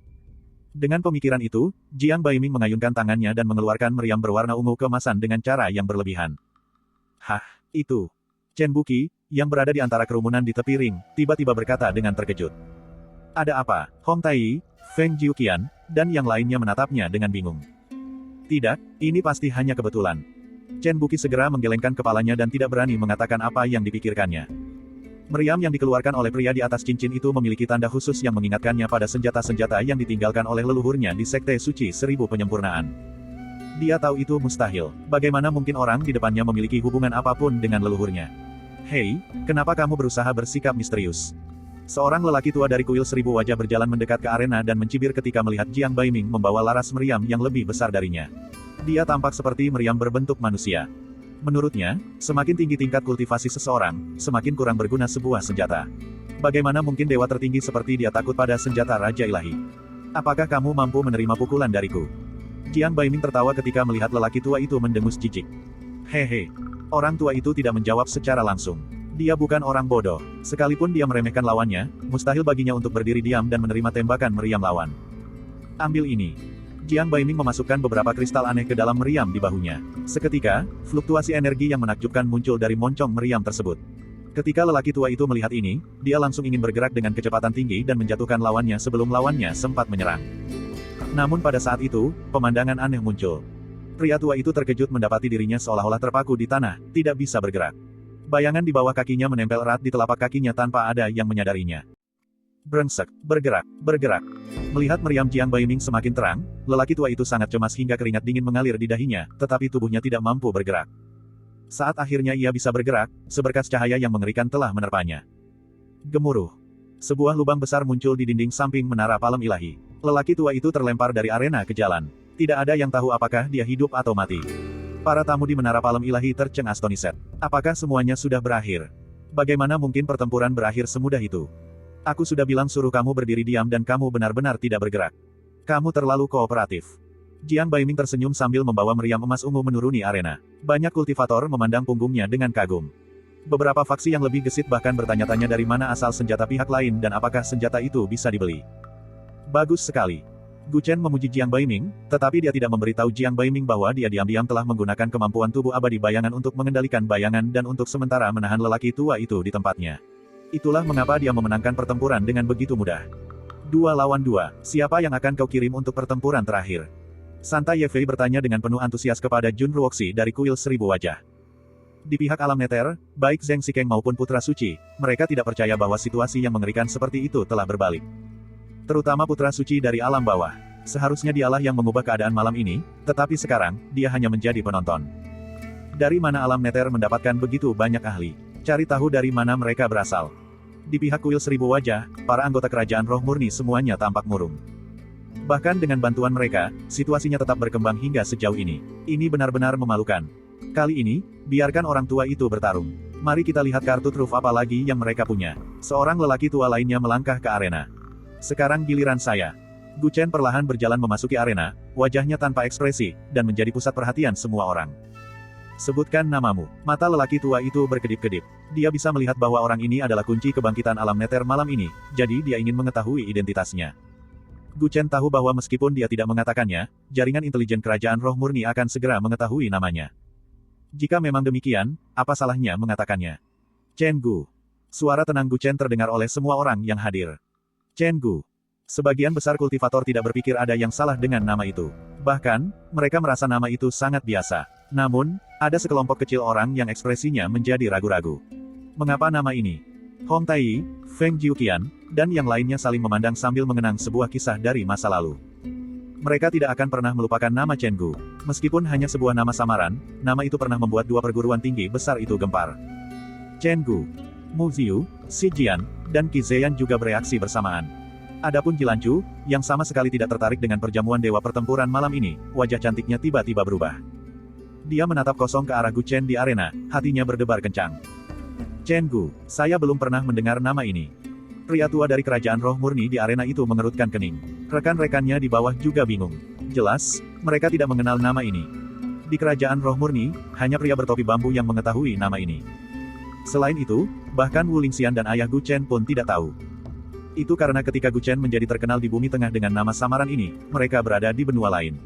[SPEAKER 1] Dengan pemikiran itu, Jiang Baiming mengayunkan tangannya dan mengeluarkan meriam berwarna ungu keemasan dengan cara yang berlebihan. Hah, itu. Chen Buqi, yang berada di antara kerumunan di tepi ring, tiba-tiba berkata dengan terkejut. Ada apa? Hong Tai, Feng Jiuqian, dan yang lainnya menatapnya dengan bingung. Tidak, ini pasti hanya kebetulan. Chen Buqi segera menggelengkan kepalanya dan tidak berani mengatakan apa yang dipikirkannya. Meriam yang dikeluarkan oleh pria di atas cincin itu memiliki tanda khusus yang mengingatkannya pada senjata-senjata yang ditinggalkan oleh leluhurnya di Sekte Suci Seribu Penyempurnaan. Dia tahu itu mustahil. Bagaimana mungkin orang di depannya memiliki hubungan apapun dengan leluhurnya? Hei, kenapa kamu berusaha bersikap misterius? Seorang lelaki tua dari kuil seribu wajah berjalan mendekat ke arena dan mencibir ketika melihat Jiang Baiming membawa laras meriam yang lebih besar darinya. Dia tampak seperti meriam berbentuk manusia. Menurutnya, semakin tinggi tingkat kultivasi seseorang, semakin kurang berguna sebuah senjata. Bagaimana mungkin dewa tertinggi seperti dia takut pada senjata Raja Ilahi? Apakah kamu mampu menerima pukulan dariku? Jiang Baiming tertawa ketika melihat lelaki tua itu mendengus jijik. Hehe. Orang tua itu tidak menjawab secara langsung. Dia bukan orang bodoh. Sekalipun dia meremehkan lawannya, mustahil baginya untuk berdiri diam dan menerima tembakan meriam lawan. Ambil ini. Jiang Baiming memasukkan beberapa kristal aneh ke dalam meriam di bahunya. Seketika, fluktuasi energi yang menakjubkan muncul dari moncong meriam tersebut. Ketika lelaki tua itu melihat ini, dia langsung ingin bergerak dengan kecepatan tinggi dan menjatuhkan lawannya sebelum lawannya sempat menyerang. Namun pada saat itu, pemandangan aneh muncul. Pria tua itu terkejut mendapati dirinya seolah-olah terpaku di tanah, tidak bisa bergerak. Bayangan di bawah kakinya menempel erat di telapak kakinya tanpa ada yang menyadarinya. Brengsek, bergerak, bergerak. Melihat meriam Jiang Baiming semakin terang, lelaki tua itu sangat cemas hingga keringat dingin mengalir di dahinya, tetapi tubuhnya tidak mampu bergerak. Saat akhirnya ia bisa bergerak, seberkas cahaya yang mengerikan telah menerpanya. Gemuruh. Sebuah lubang besar muncul di dinding samping menara palem ilahi. Lelaki tua itu terlempar dari arena ke jalan. Tidak ada yang tahu apakah dia hidup atau mati. Para tamu di menara palem ilahi tercengang astoniset. Apakah semuanya sudah berakhir? Bagaimana mungkin pertempuran berakhir semudah itu? Aku sudah bilang suruh kamu berdiri diam dan kamu benar-benar tidak bergerak. Kamu terlalu kooperatif. Jiang Baiming tersenyum sambil membawa meriam emas ungu menuruni arena. Banyak kultivator memandang punggungnya dengan kagum. Beberapa faksi yang lebih gesit bahkan bertanya-tanya dari mana asal senjata pihak lain dan apakah senjata itu bisa dibeli. Bagus sekali. Gu Chen memuji Jiang Baiming, tetapi dia tidak memberitahu Jiang Baiming bahwa dia diam-diam telah menggunakan kemampuan tubuh abadi bayangan untuk mengendalikan bayangan dan untuk sementara menahan lelaki tua itu di tempatnya. Itulah mengapa dia memenangkan pertempuran dengan begitu mudah. 2 lawan 2, siapa yang akan kau kirim untuk pertempuran terakhir? Santa Ye Fei bertanya dengan penuh antusias kepada Jun Ruoxi dari kuil 1000 wajah. Di pihak alam neter, baik Zheng Xikeng maupun Putra Suci, mereka tidak percaya bahwa situasi yang mengerikan seperti itu telah berbalik. Terutama Putra Suci dari alam bawah. Seharusnya dialah yang mengubah keadaan malam ini, tetapi sekarang, dia hanya menjadi penonton. Dari mana alam neter mendapatkan begitu banyak ahli? Cari tahu dari mana mereka berasal. Di pihak kuil 1000 wajah, para anggota kerajaan roh murni semuanya tampak murung. Bahkan dengan bantuan mereka, situasinya tetap berkembang hingga sejauh ini. Ini benar-benar memalukan. Kali ini, biarkan orang tua itu bertarung. Mari kita lihat kartu truf apa lagi yang mereka punya. Seorang lelaki tua lainnya melangkah ke arena. Sekarang giliran saya. Gu Chen perlahan berjalan memasuki arena, wajahnya tanpa ekspresi, dan menjadi pusat perhatian semua orang. Sebutkan namamu. Mata lelaki tua itu berkedip-kedip. Dia bisa melihat bahwa orang ini adalah kunci kebangkitan alam neter malam ini, jadi dia ingin mengetahui identitasnya. Gu Chen tahu bahwa meskipun dia tidak mengatakannya, jaringan intelijen kerajaan roh murni akan segera mengetahui namanya. Jika memang demikian, apa salahnya mengatakannya? Chen Gu. Suara tenang Gu Chen terdengar oleh semua orang yang hadir. Chen Gu. Sebagian besar kultivator tidak berpikir ada yang salah dengan nama itu. Bahkan, mereka merasa nama itu sangat biasa. Namun, ada sekelompok kecil orang yang ekspresinya menjadi ragu-ragu. Mengapa nama ini? Hong Tai, Feng Jiuqian, dan yang lainnya saling memandang sambil mengenang sebuah kisah dari masa lalu. Mereka tidak akan pernah melupakan nama Chen Gu. Meskipun hanya sebuah nama samaran, nama itu pernah membuat 2 perguruan tinggi besar itu gempar. Chen Gu, Mu Ziyu, Xi Jian, dan Qi Zheyan juga bereaksi bersamaan. Adapun Jilanchu, yang sama sekali tidak tertarik dengan perjamuan dewa pertempuran malam ini, wajah cantiknya tiba-tiba berubah. Dia menatap kosong ke arah Gu Chen di arena, hatinya berdebar kencang. Chen Gu, saya belum pernah mendengar nama ini. Pria tua dari kerajaan roh murni di arena itu mengerutkan kening. Rekan-rekannya di bawah juga bingung. Jelas, mereka tidak mengenal nama ini. Di kerajaan roh murni, hanya pria bertopi bambu yang mengetahui nama ini. Selain itu, bahkan Wu Lingxian dan ayah Gu Chen pun tidak tahu. Itu karena ketika Gu Chen menjadi terkenal di bumi tengah dengan nama samaran ini, mereka berada di benua lain.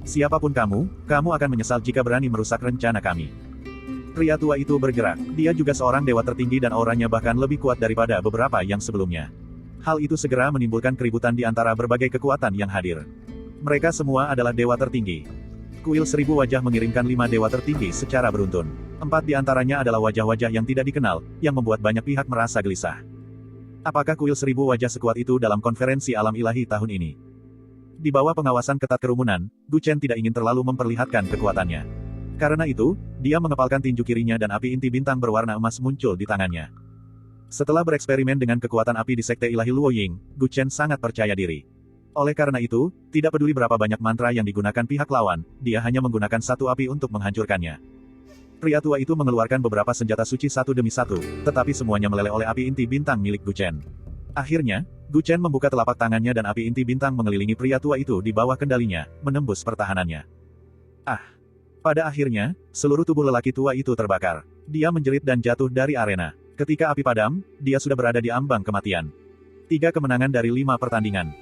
[SPEAKER 1] Siapapun kamu akan menyesal jika berani merusak rencana kami. Pria tua itu bergerak. Dia juga seorang dewa tertinggi dan auranya bahkan lebih kuat daripada beberapa yang sebelumnya. Hal itu segera menimbulkan keributan di antara berbagai kekuatan yang hadir. Mereka semua adalah dewa tertinggi. Kuil 1000 wajah mengirimkan 5 dewa tertinggi secara beruntun. 4 di antaranya adalah wajah-wajah yang tidak dikenal, yang membuat banyak pihak merasa gelisah. Apakah kuil 1000 wajah sekuat itu dalam konferensi alam ilahi tahun ini? Di bawah pengawasan ketat kerumunan, Gu Chen tidak ingin terlalu memperlihatkan kekuatannya. Karena itu, dia mengepalkan tinju kirinya dan api inti bintang berwarna emas muncul di tangannya. Setelah bereksperimen dengan kekuatan api di Sekte Ilahi Luoying, Gu Chen sangat percaya diri. Oleh karena itu, tidak peduli berapa banyak mantra yang digunakan pihak lawan, dia hanya menggunakan satu api untuk menghancurkannya. Pria tua itu mengeluarkan beberapa senjata suci satu demi satu, tetapi semuanya meleleh oleh api inti bintang milik Gu Chen. Akhirnya, Gu Chen membuka telapak tangannya dan api inti bintang mengelilingi pria tua itu di bawah kendalinya, menembus pertahanannya. Ah! Pada akhirnya, seluruh tubuh lelaki tua itu terbakar. Dia menjerit dan jatuh dari arena. Ketika api padam, dia sudah berada di ambang kematian. 3 kemenangan dari 5 pertandingan.